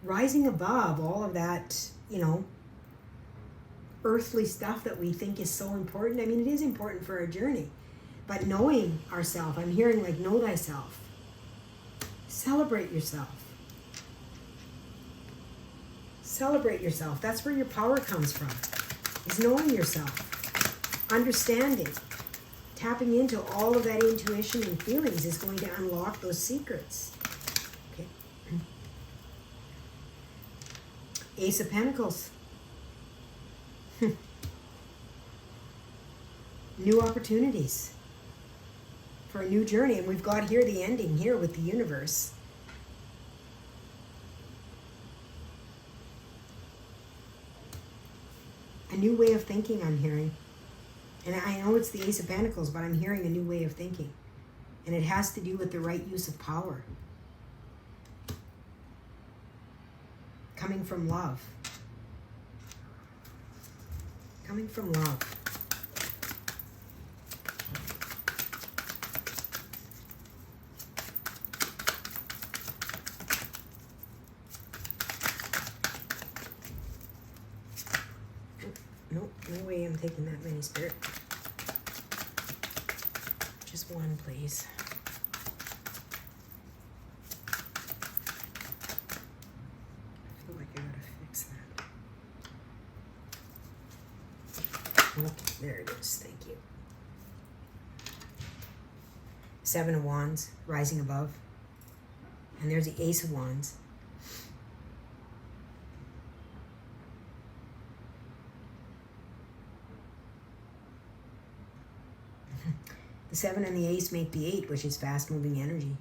Speaker 1: Rising above all of that, you know, earthly stuff that we think is so important. I mean, it is important for our journey. But knowing ourselves, I'm hearing like, know thyself. Celebrate yourself. Celebrate yourself. That's where your power comes from. Is knowing yourself. Understanding. Tapping into all of that intuition and feelings is going to unlock those secrets. Okay. Ace of Pentacles. New opportunities for a new journey. And we've got here the ending here with the universe. A new way of thinking I'm hearing. And I know it's the Ace of Pentacles, but I'm hearing a new way of thinking. And it has to do with the right use of power. Coming from love. Coming from love. Nope, no way I'm taking that many, Spirit. Just one, please. I feel like I gotta fix that. Okay, there it is. Thank you. Seven of Wands rising above. And there's the Ace of Wands. The 7 and the Ace make the 8, which is fast-moving energy.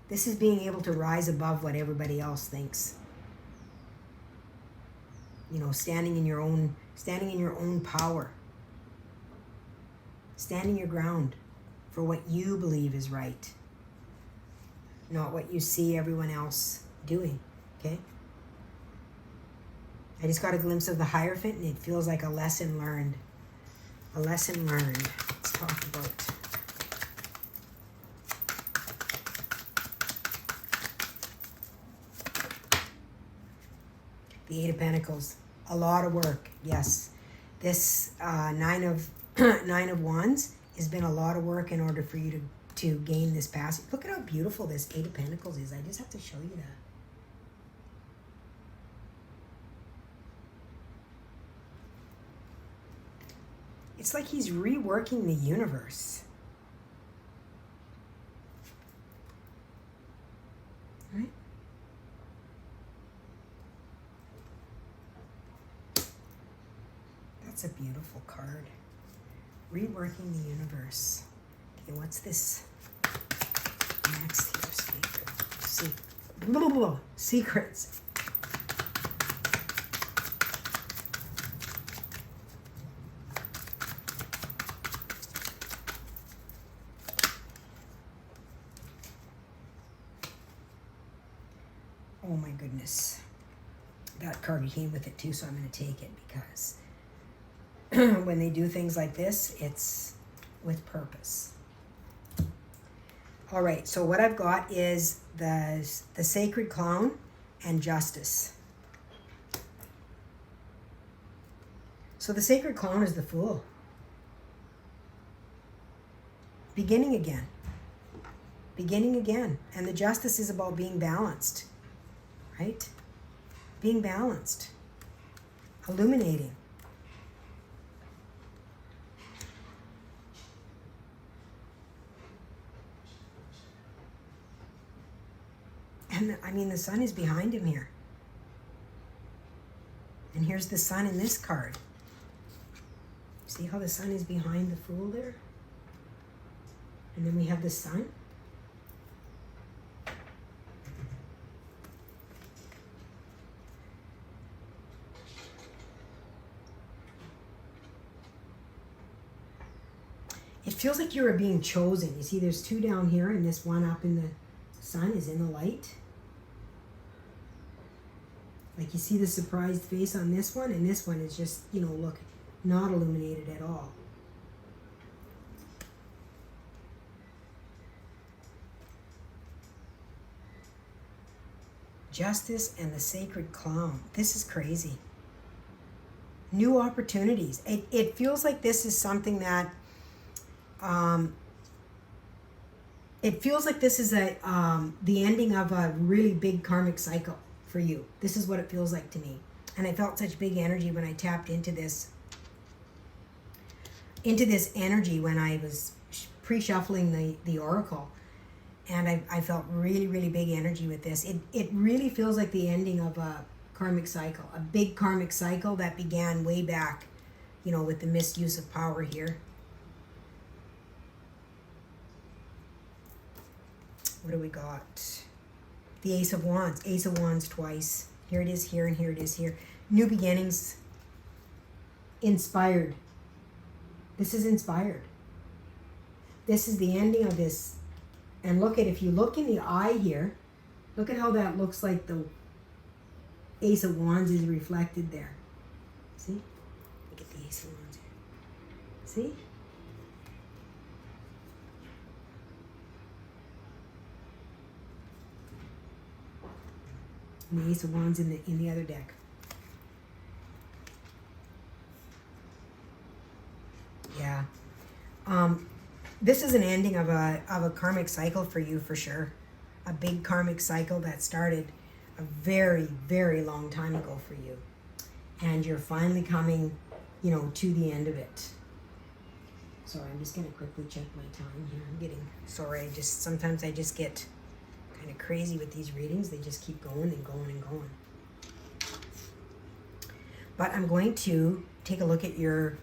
Speaker 1: This is being able to rise above what everybody else thinks. You know, standing in your own power. Standing your ground for what you believe is right. Not what you see everyone else doing, okay? I just got a glimpse of the Hierophant, and it feels like a lesson learned. A lesson learned. Let's talk about the Eight of Pentacles. A lot of work, yes. This Nine of Wands has been a lot of work in order for you to gain this passage. Look at how beautiful this Eight of Pentacles is. I just have to show you that. It's like he's reworking the universe. Right? That's a beautiful card. Reworking the universe. Okay, what's this next here? Secrets. Oh my goodness. That card came with it too, so I'm going to take it because when they do things like this, it's with purpose. All right, so what I've got is the Sacred Clown and Justice. So the Sacred Clown is the Fool. Beginning again. Beginning again. And the Justice is about being balanced. Right? Being balanced. Illuminating. And I mean, the Sun is behind him here. And here's the Sun in this card. See how the Sun is behind the Fool there? And then we have the Sun. It feels like you are being chosen. You see there's two down here, and this one up in the Sun is in the light. Like you see the surprised face on this one, and this one is just, you know, look, not illuminated at all. Justice and the Sacred Clown. This is crazy. New opportunities. It feels like this is something that it feels like this is the ending of a really big karmic cycle for you. This is what it feels like to me. And I felt such big energy when I tapped into this energy when I was pre-shuffling the oracle. And I felt really, really big energy with this. It really feels like the ending of a karmic cycle, a big karmic cycle that began way back, you know, with the misuse of power here. What do we got? The Ace of Wands. Ace of Wands twice. Here it is here, and here it is here. New beginnings. Inspired. This is inspired. This is the ending of this. And look at, if you look in the eye here, look at how that looks like the Ace of Wands is reflected there. See? Look at the Ace of Wands here. See? And the Ace of Wands in the other deck. Yeah. This is an ending of a karmic cycle for you, for sure. A big karmic cycle that started a very, very long time ago for you. And you're finally coming, you know, to the end of it. Sorry, I'm just going to quickly check my time here. I'm getting, sorry, sometimes I just get kind of crazy with these readings. They just keep going and going and going. But I'm going to take a look at your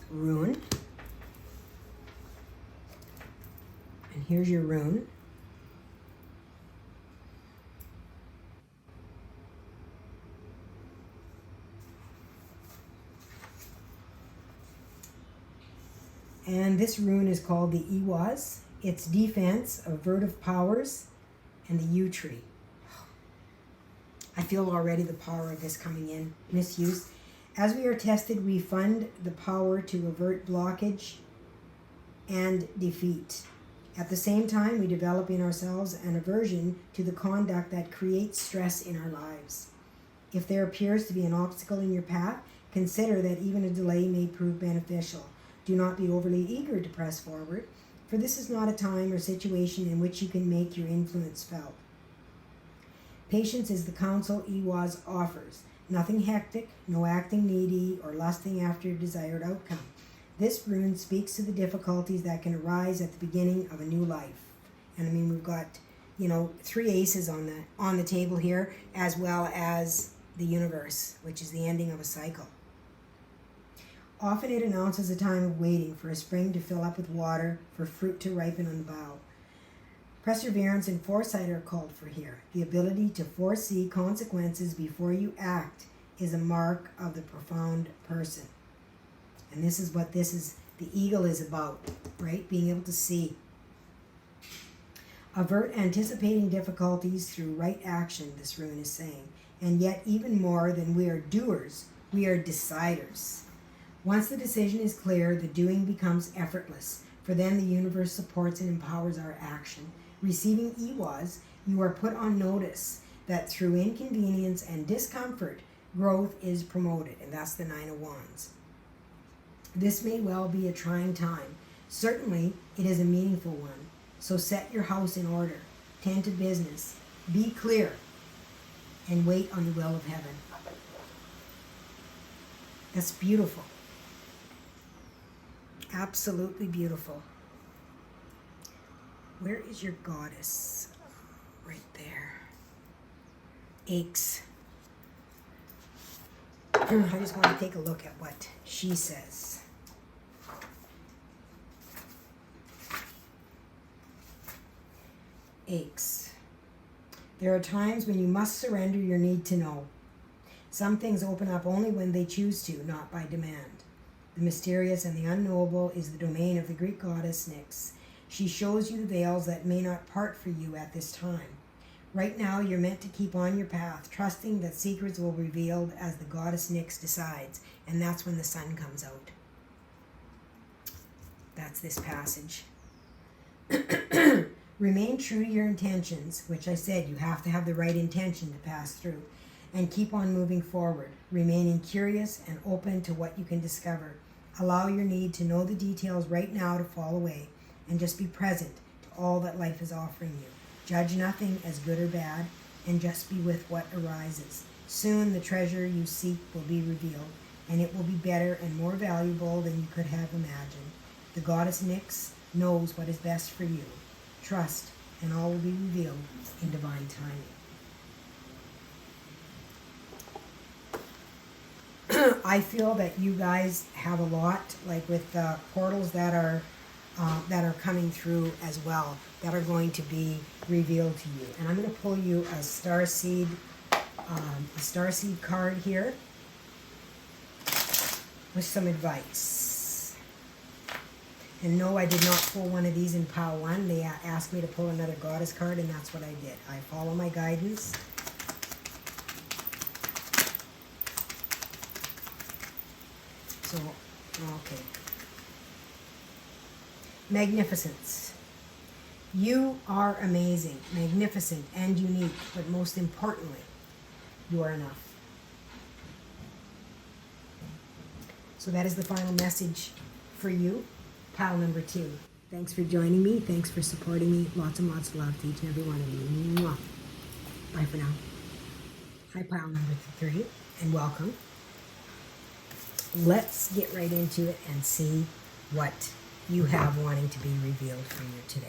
Speaker 1: rune. And here's your rune. And this rune is called the Iwaz. It's defense, avertive powers, and the yew tree. I feel already the power of this coming in. Misuse. As we are tested, we fund the power to avert blockage and defeat. At the same time, we develop in ourselves an aversion to the conduct that creates stress in our lives. If there appears to be an obstacle in your path, consider that even a delay may prove beneficial. Do not be overly eager to press forward, for this is not a time or situation in which you can make your influence felt. Patience is the counsel Iwaz offers. Nothing hectic, no acting needy or lusting after a desired outcome. This rune speaks to the difficulties that can arise at the beginning of a new life. And I mean, we've got, 3 aces on the table here, as well as the universe, which is the ending of a cycle. Often it announces a time of waiting for a spring to fill up with water, for fruit to ripen on the bough. Perseverance and foresight are called for here. The ability to foresee consequences before you act is a mark of the profound person. And this is what the eagle is about, right? Being able to see. Avert anticipating difficulties through right action, this rune is saying. And yet, even more than we are doers, we are deciders. Once the decision is clear, the doing becomes effortless, for then the universe supports and empowers our action. Receiving Iwaz, you are put on notice that through inconvenience and discomfort, growth is promoted, and that's the 9 of Wands. This may well be a trying time. Certainly, it is a meaningful one. So set your house in order, tend to business, be clear, and wait on the will of heaven. That's beautiful. Absolutely beautiful. Where is your goddess? Right there. Aches. I just want to take a look at what she says. Aches. There are times when you must surrender your need to know. Some things open up only when they choose to, not by demand. The mysterious and the unknowable is the domain of the Greek goddess Nyx. She shows you the veils that may not part for you at this time. Right now, you're meant to keep on your path, trusting that secrets will be revealed as the goddess Nyx decides, and that's when the sun comes out. That's this passage. Remain true to your intentions, which I said you have to have the right intention to pass through, and keep on moving forward, remaining curious and open to what you can discover. Allow your need to know the details right now to fall away, and just be present to all that life is offering you. Judge nothing as good or bad, and just be with what arises. Soon the treasure you seek will be revealed, and it will be better and more valuable than you could have imagined. The goddess Nyx knows what is best for you. Trust, and all will be revealed in divine timing. I feel that you guys have a lot, like with portals that are coming through as well, that are going to be revealed to you. And I'm going to pull you a starseed card here with some advice. And no, I did not pull one of these in pile 1. They asked me to pull another goddess card, and that's what I did. I follow my guidance. So, okay. Magnificence. You are amazing, magnificent, and unique, but most importantly, you are enough. So that is the final message for you, pile number 2. Thanks for joining me. Thanks for supporting me. Lots and lots of love to each and every one of you. Mwah. Bye for now. Hi, pile number 3, and welcome. Let's get right into it and see what you have wanting to be revealed for you today.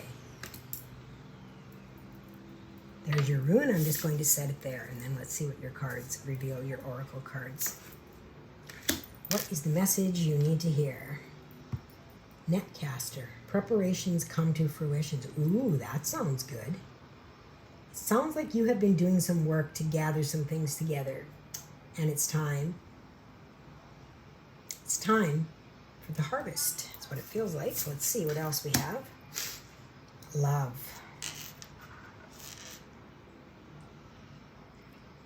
Speaker 1: There's your rune. I'm just going to set it there, and then let's see what your cards reveal, your oracle cards. What is the message you need to hear? Netcaster. Preparations come to fruition. Ooh, that sounds good. It sounds like you have been doing some work to gather some things together, and it's time. It's time for the harvest. That's what it feels like. So let's see what else we have. Love.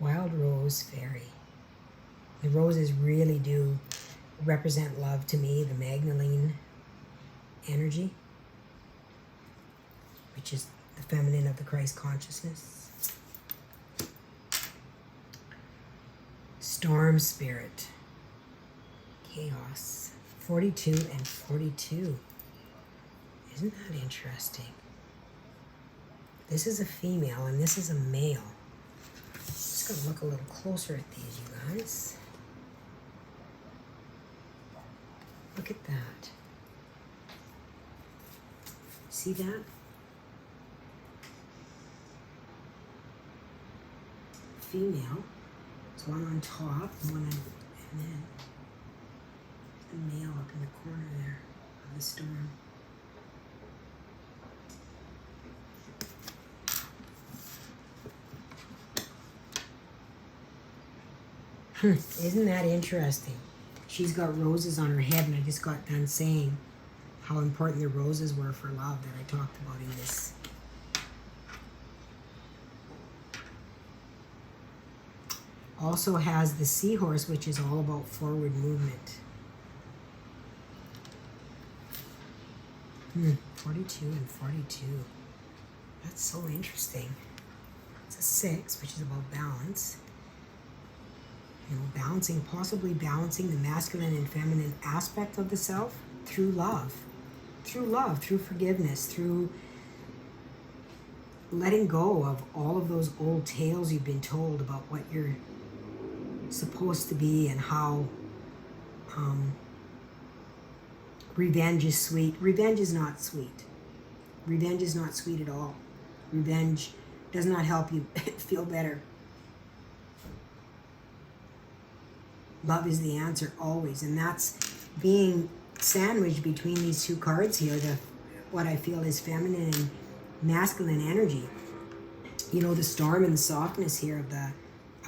Speaker 1: Wild Rose Fairy. The roses really do represent love to me, the Magdalene energy, which is the feminine of the Christ consciousness. Storm Spirit. Chaos. 42 and 42. Isn't that interesting? This is a female and this is a male. Just gonna look a little closer at these, you guys. Look at that. See that? Female. So one on top, one on, and then the male up in the corner there of the storm. Isn't that interesting? She's got roses on her head, and I just got done saying how important the roses were for love that I talked about in this. Also has the seahorse, which is all about forward movement. 42 and 42. That's so interesting. It's a 6, which is about balance. You know, balancing, possibly balancing the masculine and feminine aspect of the self through love. Through love, through forgiveness, through letting go of all of those old tales you've been told about what you're supposed to be and how revenge is sweet. Revenge is not sweet. Revenge is not sweet at all. Revenge does not help you feel better. Love is the answer always, and that's being sandwiched between these two cards here, what I feel is feminine and masculine energy. You know, the storm and the softness here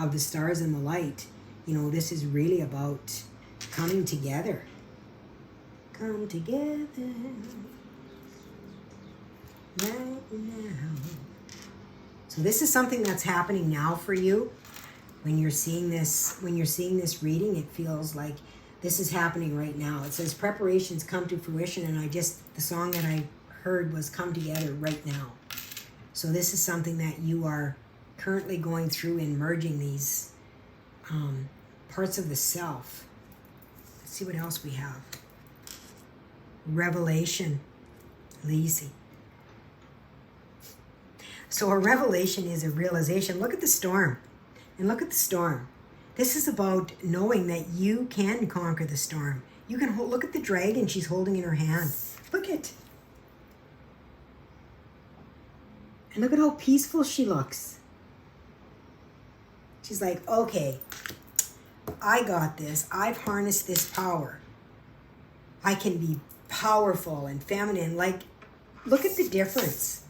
Speaker 1: of the stars and the light. You know, this is really about coming together. Come together right now. So this is something that's happening now for you. When you're seeing this reading, it feels like this is happening right now. It says preparations come to fruition, and the song that I heard was come together right now. So this is something that you are currently going through and merging these parts of the self. Let's see what else we have. Revelation. Lazy. So a revelation is a realization. Look at the storm. And look at the storm. This is about knowing that you can conquer the storm. You can look at the dragon she's holding in her hand. Look at. And look at how peaceful she looks. She's like, okay, I got this. I've harnessed this power. I can be powerful and feminine. Like, look at the difference.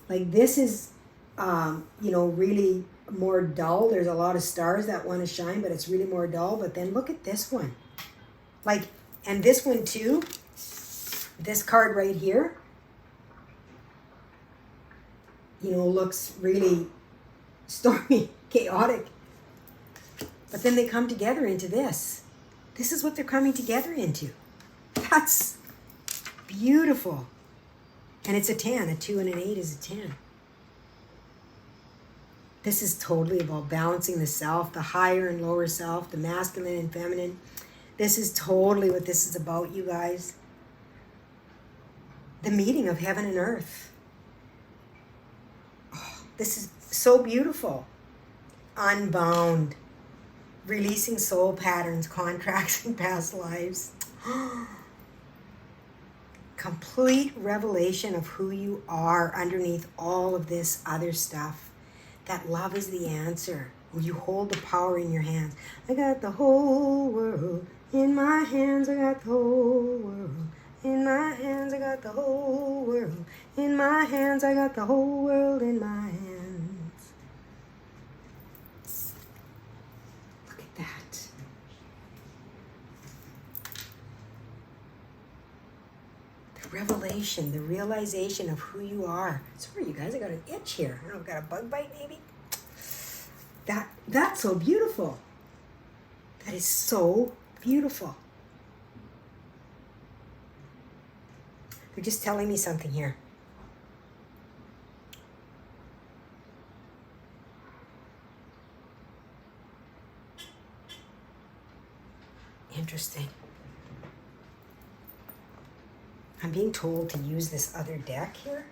Speaker 1: Like this is, really more dull. There's a lot of stars that want to shine, but it's really more dull. But then look at this one. Like, and this one too, this card right here, looks really stormy, chaotic. But then they come together into this. This is what they're coming together into. That's beautiful. And it's a 10. A 2 and an 8 is a 10. This is totally about balancing the self, the higher and lower self, the masculine and feminine. This is totally what this is about, you guys. The meeting of heaven and earth. Oh, this is so beautiful. Unbound. Releasing soul patterns, contracts, and past lives. Complete revelation of who you are underneath all of this other stuff. That love is the answer. When you hold the power in your hands. I got the whole world in my hands. I got the whole world in my hands. I got the whole world in my hands. I got the whole world in my hands. Look at that. The revelation, the realization of who you are. Sorry, you guys, I got an itch here. I don't know, I've got a bug bite maybe. That's so beautiful. That is so beautiful. They're just telling me something here. Interesting. I'm being told to use this other deck here.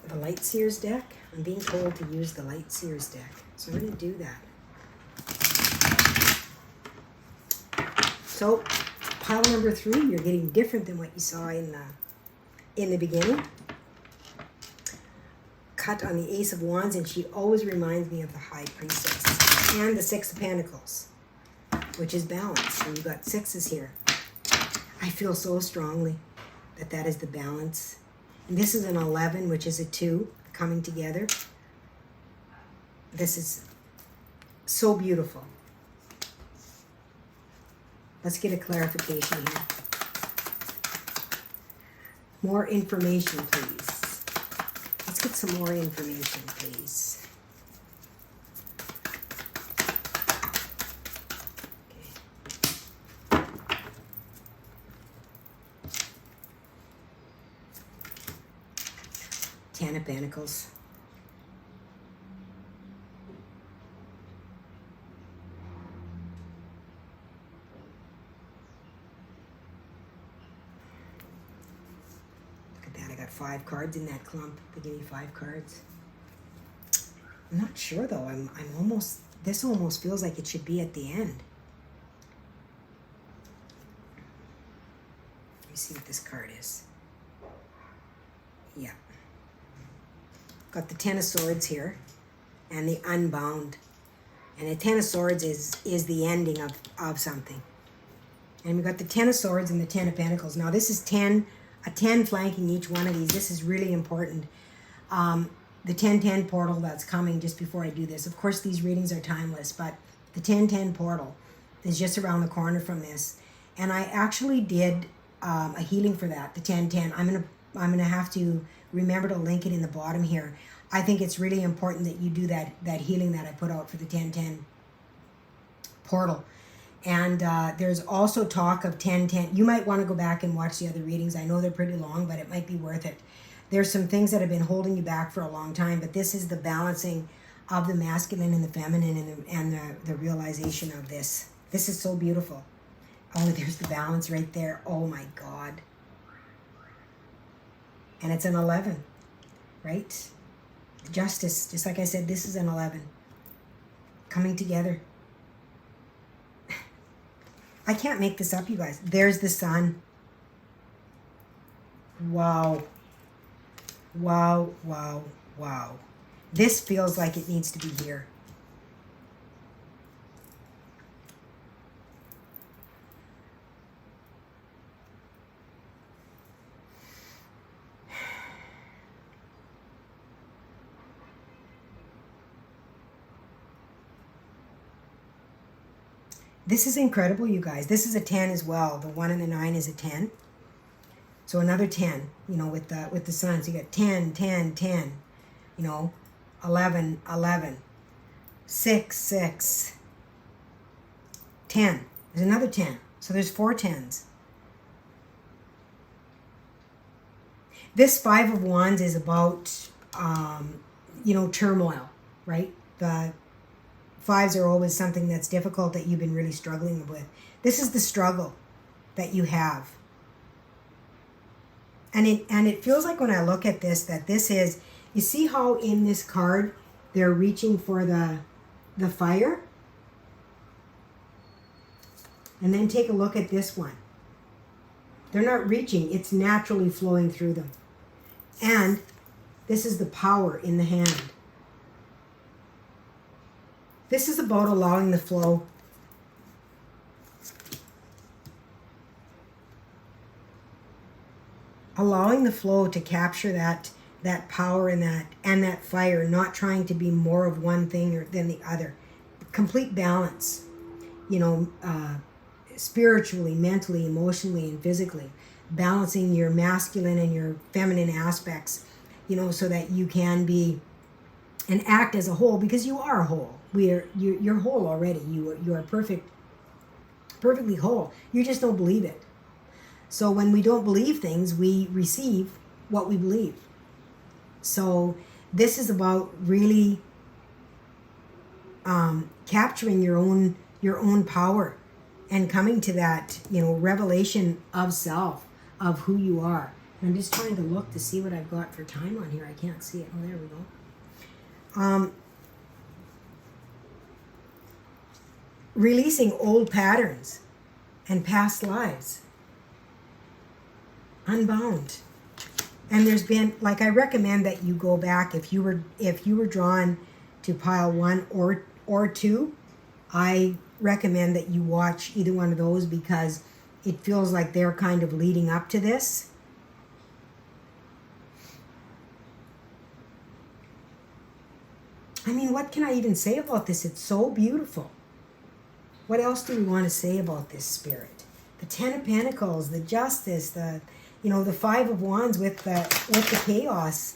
Speaker 1: The Light Seers deck. I'm being told to use the Light Seers deck. So I'm going to do that. So, pile number 3, you're getting different than what you saw in the beginning. Cut on the Ace of Wands, and she always reminds me of the High Priestess. And the Six of Pentacles, which is balance. And you've got 6s here. I feel so strongly that that is the balance. And this is an 11, which is a 2, coming together. This is so beautiful. Let's get a clarification here. More information, please. Let's get some more information, please. Okay. 10 of Pentacles. Look at that, I got 5 cards in that clump. They gave me 5 cards. I'm not sure though, I'm almost, this almost feels like it should be at the end. Let me see what this card is. Yeah. Got the 10 of Swords here, and the Unbound. And the 10 of Swords is the ending of something. And we've got the 10 of Swords and the 10 of Pentacles. Now this is a 10 flanking each one of these. This is really important. The 10-10 portal that's coming just before I do this. Of course, these readings are timeless, but the 10-10 portal is just around the corner from this. And I actually did a healing for that, the 10-10. I'm gonna have to remember to link it in the bottom here. I think it's really important that you do that healing that I put out for the 10-10 portal. And there's also talk of 10-10. You might want to go back and watch the other readings. I know they're pretty long, but it might be worth it. There's some things that have been holding you back for a long time, but this is the balancing of the masculine and the feminine and the realization of this. This is so beautiful. Oh, there's the balance right there. Oh my God. And it's an 11, right? Justice, just like I said, this is an 11. Coming together. I can't make this up, you guys. There's the sun. Wow. Wow, wow, wow. This feels like it needs to be here. This is incredible, you guys. This is a 10 as well. The 1 and the 9 is a 10. So another 10, you know, with the sun. So you got 10, 10, 10, you know, 11, 11, 6, 6, 10. There's another 10. So there's 4 10s. This 5 of Wands is about, you know, turmoil, right? The 5s are always something that's difficult that you've been really struggling with. This is the struggle that you have. And it feels like when I look at this, that this is You see how in this card they're reaching for the fire? And then take a look at this one. They're not reaching, it's naturally flowing through them. And this is the power in the hand. This is about allowing the flow. Allowing the flow to capture that power and that fire, not trying to be more of one thing than the other. Complete balance, spiritually, mentally, emotionally, and physically. Balancing your masculine and your feminine aspects, so that you can be and act as a whole, because you are a whole. You're whole already. You are perfectly whole. You just don't believe it. So when we don't believe things, we receive what we believe. So this is about really capturing your own power and coming to that, revelation of self, of who you are. And I'm just trying to look to see what I've got for time on here. I can't see it. Oh, there we go. Releasing old patterns and past lives. Unbound. And there's been, I recommend that you go back if you were drawn to pile 1 or 2. I recommend that you watch either one of those, because it feels like they're kind of leading up to this. I mean, what can I even say about this? It's so beautiful. What else do we want to say about this spirit? The 10 of Pentacles, the Justice, the 5 of Wands with the chaos.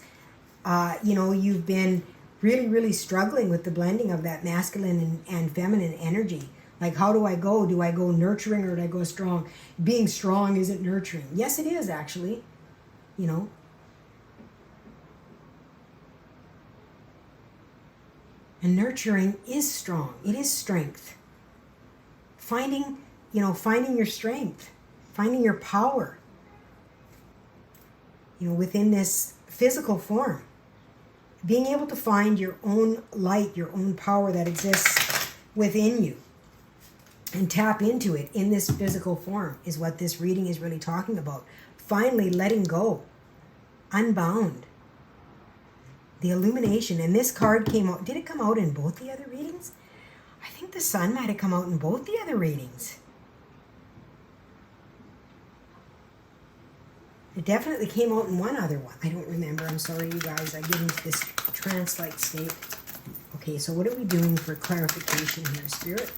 Speaker 1: You've been really, really struggling with the blending of that masculine and feminine energy. Like, how do I go? Do I go nurturing or do I go strong? Being strong isn't nurturing. Yes, it is, actually. And nurturing is strong. It is strength. Finding your strength. Finding your power. Within this physical form. Being able to find your own light, your own power that exists within you. And tap into it in this physical form is what this reading is really talking about. Finally letting go. Unbound. The illumination. And this card came out. Did it come out in both the other readings? I think the sun might have come out in both the other readings. It definitely came out in one other one. I don't remember. I'm sorry, you guys. I get into this trance-like state. Okay, so what are we doing for clarification here, Spirit?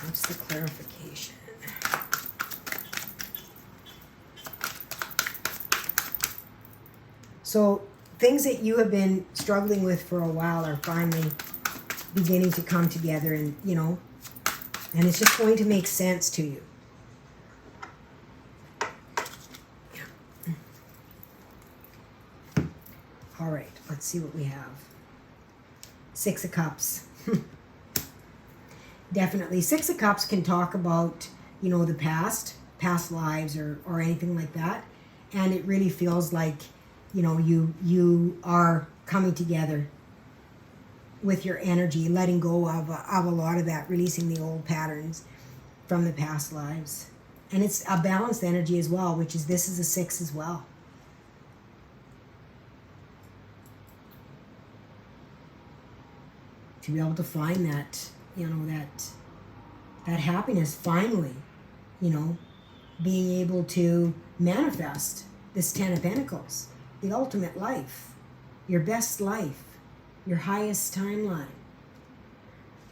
Speaker 1: What's the clarification? So things that you have been struggling with for a while are finally beginning to come together, and and it's just going to make sense to you. All right, let's see what we have. 6 of Cups. Definitely. 6 of Cups can talk about, the past lives or anything like that. And it really feels like, you are coming together with your energy, letting go of a lot of that, releasing the old patterns from the past lives. And it's a balanced energy as well, which is, this is a 6 as well. To be able to find that, that happiness finally, being able to manifest this 10 of Pentacles, the ultimate life, your best life, your highest timeline,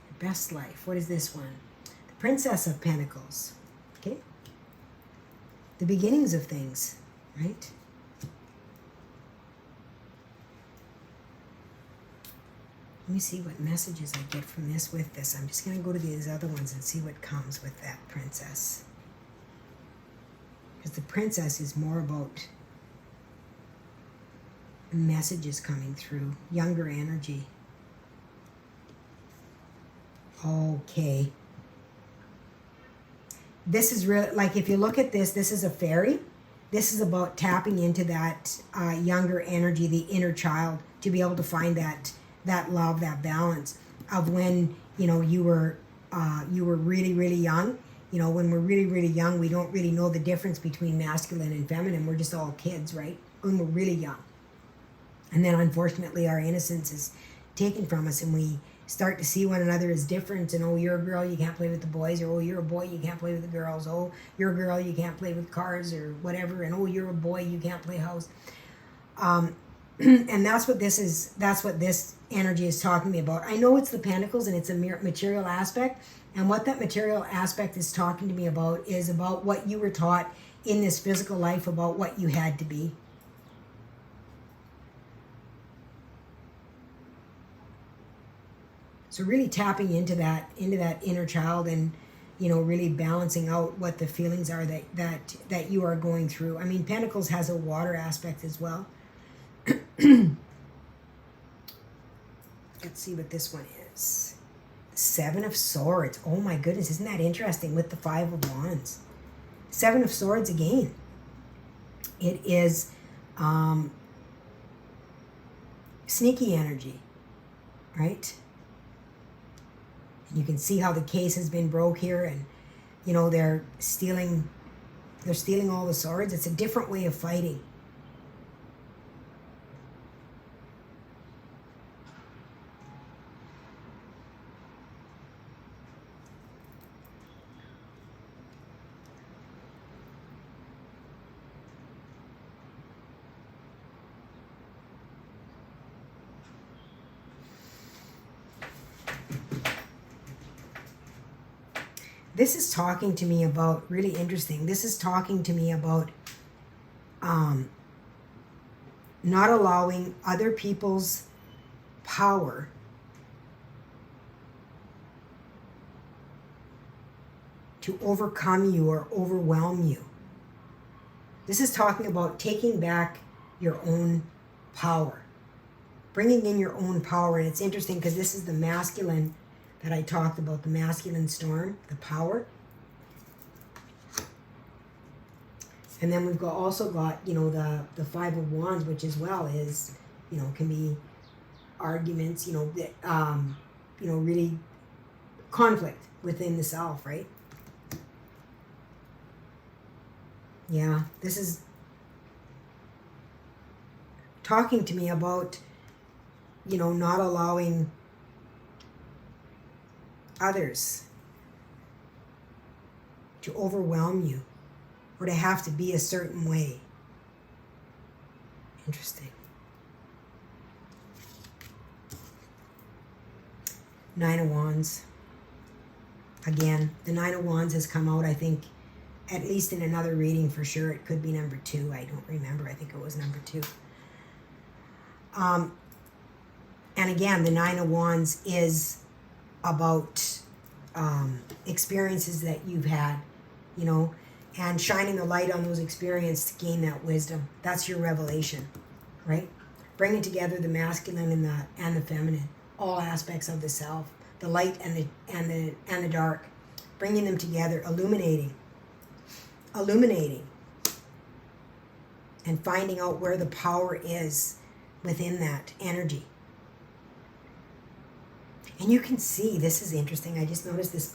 Speaker 1: your best life. What is this one? The Princess of Pentacles, okay? The beginnings of things, right? Let me see what messages I get from this with this. I'm just going to go to these other ones and see what comes with that princess. Because the princess is more about messages coming through. Younger energy. Okay. This is real. Like, if you look at this, this is a fairy. this is about tapping into that younger energy, the inner child, to be able to find that love, that balance of when you were really, really young. When we're really, really young, we don't really know the difference between masculine and feminine. We're just all kids, right? When we're really young. And then unfortunately our innocence is taken from us, and we start to see one another as different, and oh, you're a girl, you can't play with the boys, or oh, you're a boy, you can't play with the girls, oh, you're a girl, you can't play with cars or whatever, and oh, you're a boy, you can't play house. And that's what this energy is talking to me about. I know it's the Pentacles and it's a material aspect, and what that material aspect is talking to me about is about what you were taught in this physical life, about what you had to be. So really tapping into that inner child, and really balancing out what the feelings are that you are going through. I mean, Pentacles has a water aspect as well. Let's see what this one is. Seven of Swords. Oh my goodness, isn't that interesting with the Five of Wands? Seven of Swords again. It is sneaky energy, right? You can see how the case has been broke here, and they're stealing all the swords. It's a different way of fighting. This is talking to me about, really interesting, this is talking to me about not allowing other people's power to overcome you or overwhelm you. This is talking about taking back your own power, bringing in your own power. And it's interesting because this is the masculine that I talked about, the masculine storm, the power. And then we've also got, the Five of Wands, which as well is, can be arguments, really conflict within the self, right? Yeah, this is talking to me about, not allowing others to overwhelm you or to have to be a certain way. Interesting. Nine of Wands. Again, the Nine of Wands has come out, I think, at least in another reading for sure. It could be number 2. I don't remember. I think it was number 2. And again, the Nine of Wands is about experiences that you've had, and shining the light on those experiences to gain that wisdom. That's your revelation, right? Bringing together the masculine and the feminine, all aspects of the self, the light and the dark, bringing them together, illuminating, and finding out where the power is within that energy. And you can see, this is interesting, I just noticed this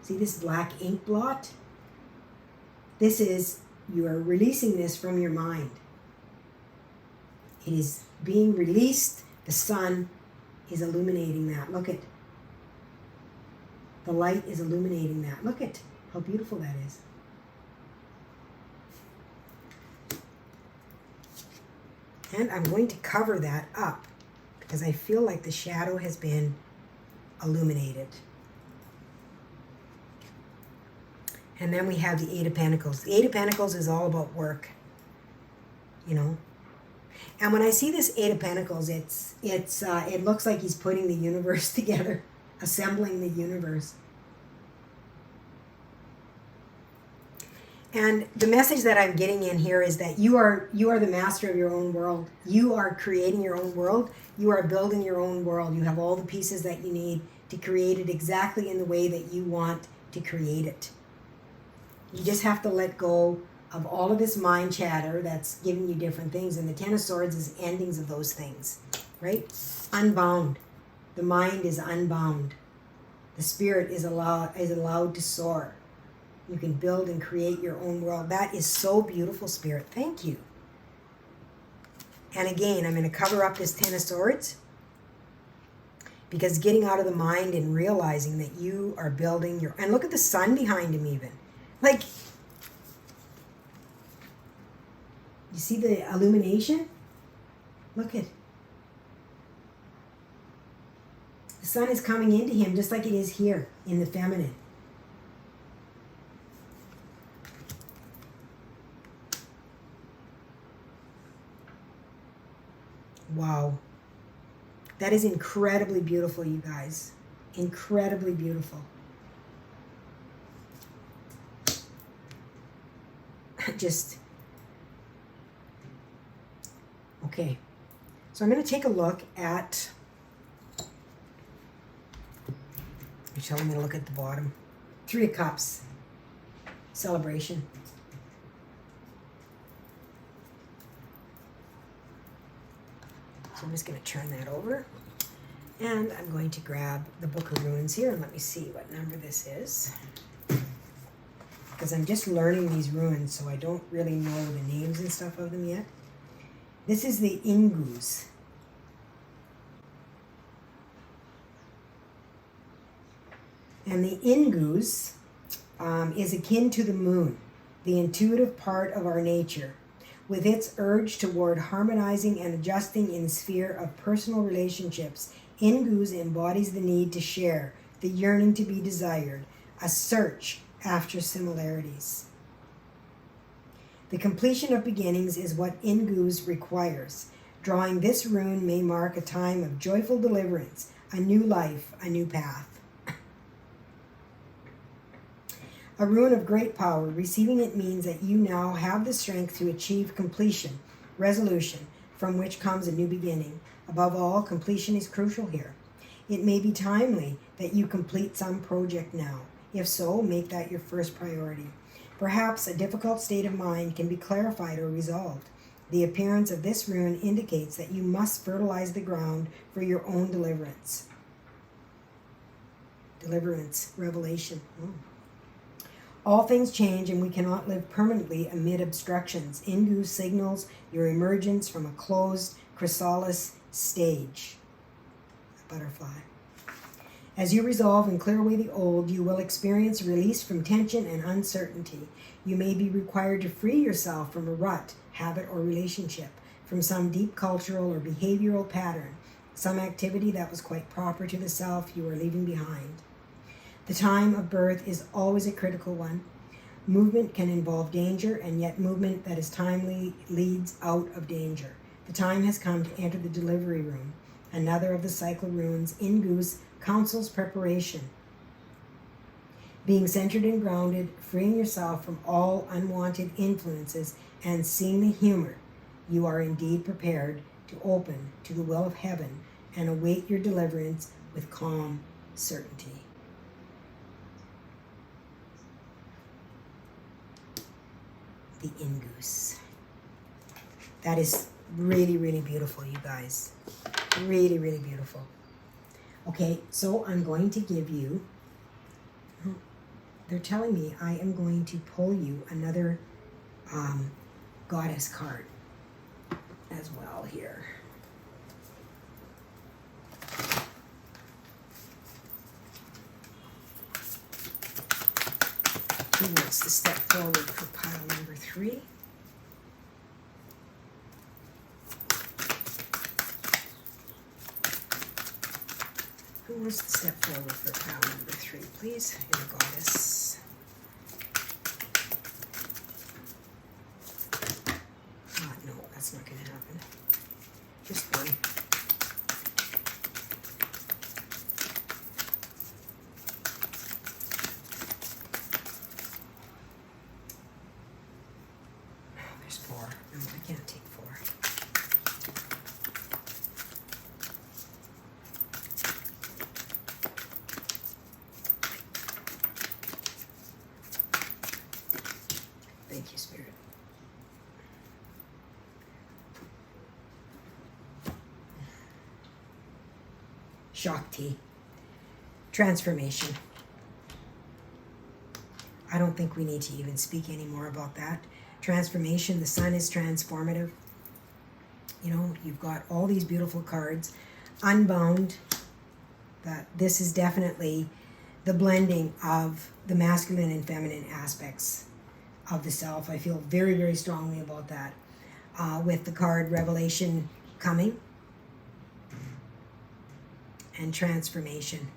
Speaker 1: this black ink blot? This is, you are releasing this from your mind. It is being released. The sun is illuminating that. Look at, the light is illuminating that. Look at how beautiful that is. And I'm going to cover that up because I feel like the shadow has been illuminated. And then we have the Eight of Pentacles. The Eight of Pentacles is all about work, And when I see this Eight of Pentacles, it looks like he's putting the universe together, assembling the universe. And the message that I'm getting in here is that you are the master of your own world. You are creating your own world. You are building your own world. You have all the pieces that you need to create it exactly in the way that you want to create it. You just have to let go of all of this mind chatter that's giving you different things. And the Ten of Swords is endings of those things, right? Unbound. The mind is unbound. The spirit is allowed to soar. You can build and create your own world. That is so beautiful, Spirit. Thank you. And again, I'm going to cover up this Ten of Swords, because getting out of the mind and realizing that you are building your... And look at the sun behind him even. Like, you see the illumination? Look at... The sun is coming into him just like it is here in the feminine. Wow. That is incredibly beautiful, you guys. Incredibly beautiful. Just... Okay. So I'm going to take a look at... You're telling me to look at the bottom. Three of Cups. Celebration. So I'm just going to turn that over. And I'm going to grab the Book of Runes here, and let me see what number this is. Because I'm just learning these runes, so I don't really know the names and stuff of them yet. This is the Ingus. And the Ingus is akin to the moon, the intuitive part of our nature, with its urge toward harmonizing and adjusting in the sphere of personal relationships. Ingus embodies the need to share, the yearning to be desired, a search after similarities. The completion of beginnings is what Ingus requires. Drawing this rune may mark a time of joyful deliverance, a new life, a new path. A rune of great power. Receiving it means that you now have the strength to achieve completion, resolution, from which comes a new beginning. Above all, completion is crucial here. It may be timely that you complete some project now. If so, make that your first priority. Perhaps a difficult state of mind can be clarified or resolved. The appearance of this rune indicates that you must fertilize the ground for your own deliverance. Deliverance, revelation. All things change, and we cannot live permanently amid obstructions. Ingus signals your emergence from a closed chrysalis stage. A butterfly. As you resolve and clear away the old, you will experience release from tension and uncertainty. You may be required to free yourself from a rut, habit, or relationship, from some deep cultural or behavioral pattern, some activity that was quite proper to the self you are leaving behind. The time of birth is always a critical one. Movement can involve danger, and yet movement that is timely leads out of danger. The time has come to enter the delivery room. Another of the cycle runes, Ingus, counsels preparation. Being centered and grounded, freeing yourself from all unwanted influences, and seeing the humor, you are indeed prepared to open to the will of heaven and await your deliverance with calm certainty. The Ingus. That is really, really beautiful, you guys. Really, really beautiful. Okay, so I'm going to give you, they're telling me I am going to pull you another goddess card as well here. Who wants to step forward for pile number 3? Who wants to step forward for pile number 3, please? Your goddess. No, that's not going to happen. Just one. There's 4. No, I can't take 4. Thank you, Spirit. Shakti. Transformation. I don't think we need to even speak anymore about that. Transformation, the sun is transformative. You know, you've got all these beautiful cards. Unbound, that this is definitely the blending of the masculine and feminine aspects of the self. I feel very, very strongly about that. With the card Revelation coming. And transformation.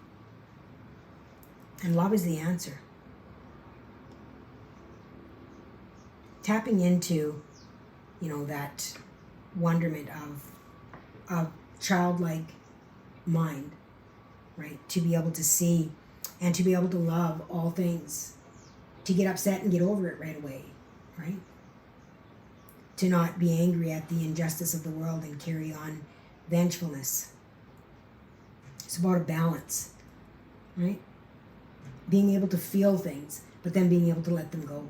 Speaker 1: And love is the answer. Tapping into, you know, that wonderment of childlike mind, right? To be able to see and to be able to love all things. To get upset and get over it right away, right? To not be angry at the injustice of the world and carry on vengefulness. It's about a balance, right? Being able to feel things, but then being able to let them go.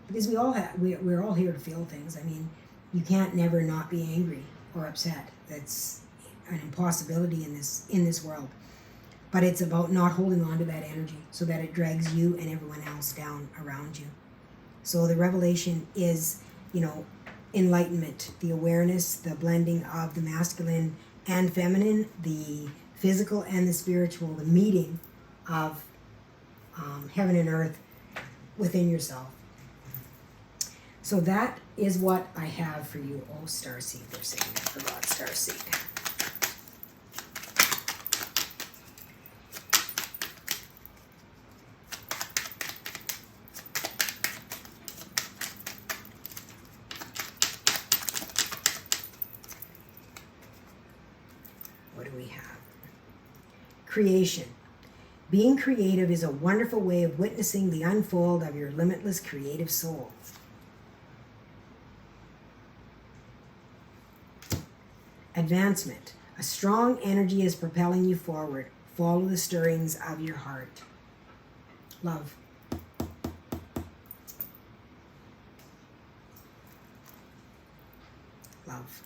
Speaker 1: Because we're all here to feel things. I mean, you can't never not be angry or upset. That's an impossibility in this world. But it's about not holding on to that energy so that it drags you and everyone else down around you. So the revelation is, you know, enlightenment, the awareness, the blending of the masculine and feminine, the physical and the spiritual, the meeting of heaven and earth within yourself. So that is what I have for you. Oh, Starseed, they're saying I forgot Starseed. What do we have? Creation. Being creative is a wonderful way of witnessing the unfold of your limitless creative soul. Advancement. A strong energy is propelling you forward. Follow the stirrings of your heart. Love. Love.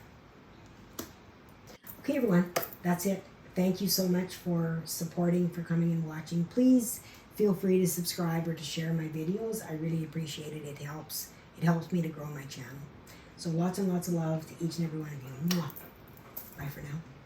Speaker 1: Okay, everyone, that's it. Thank you so much for supporting, for coming and watching. Please feel free to subscribe or to share my videos. I really appreciate it. It helps me to grow my channel. So lots and lots of love to each and every one of you. Mwah. Bye for now.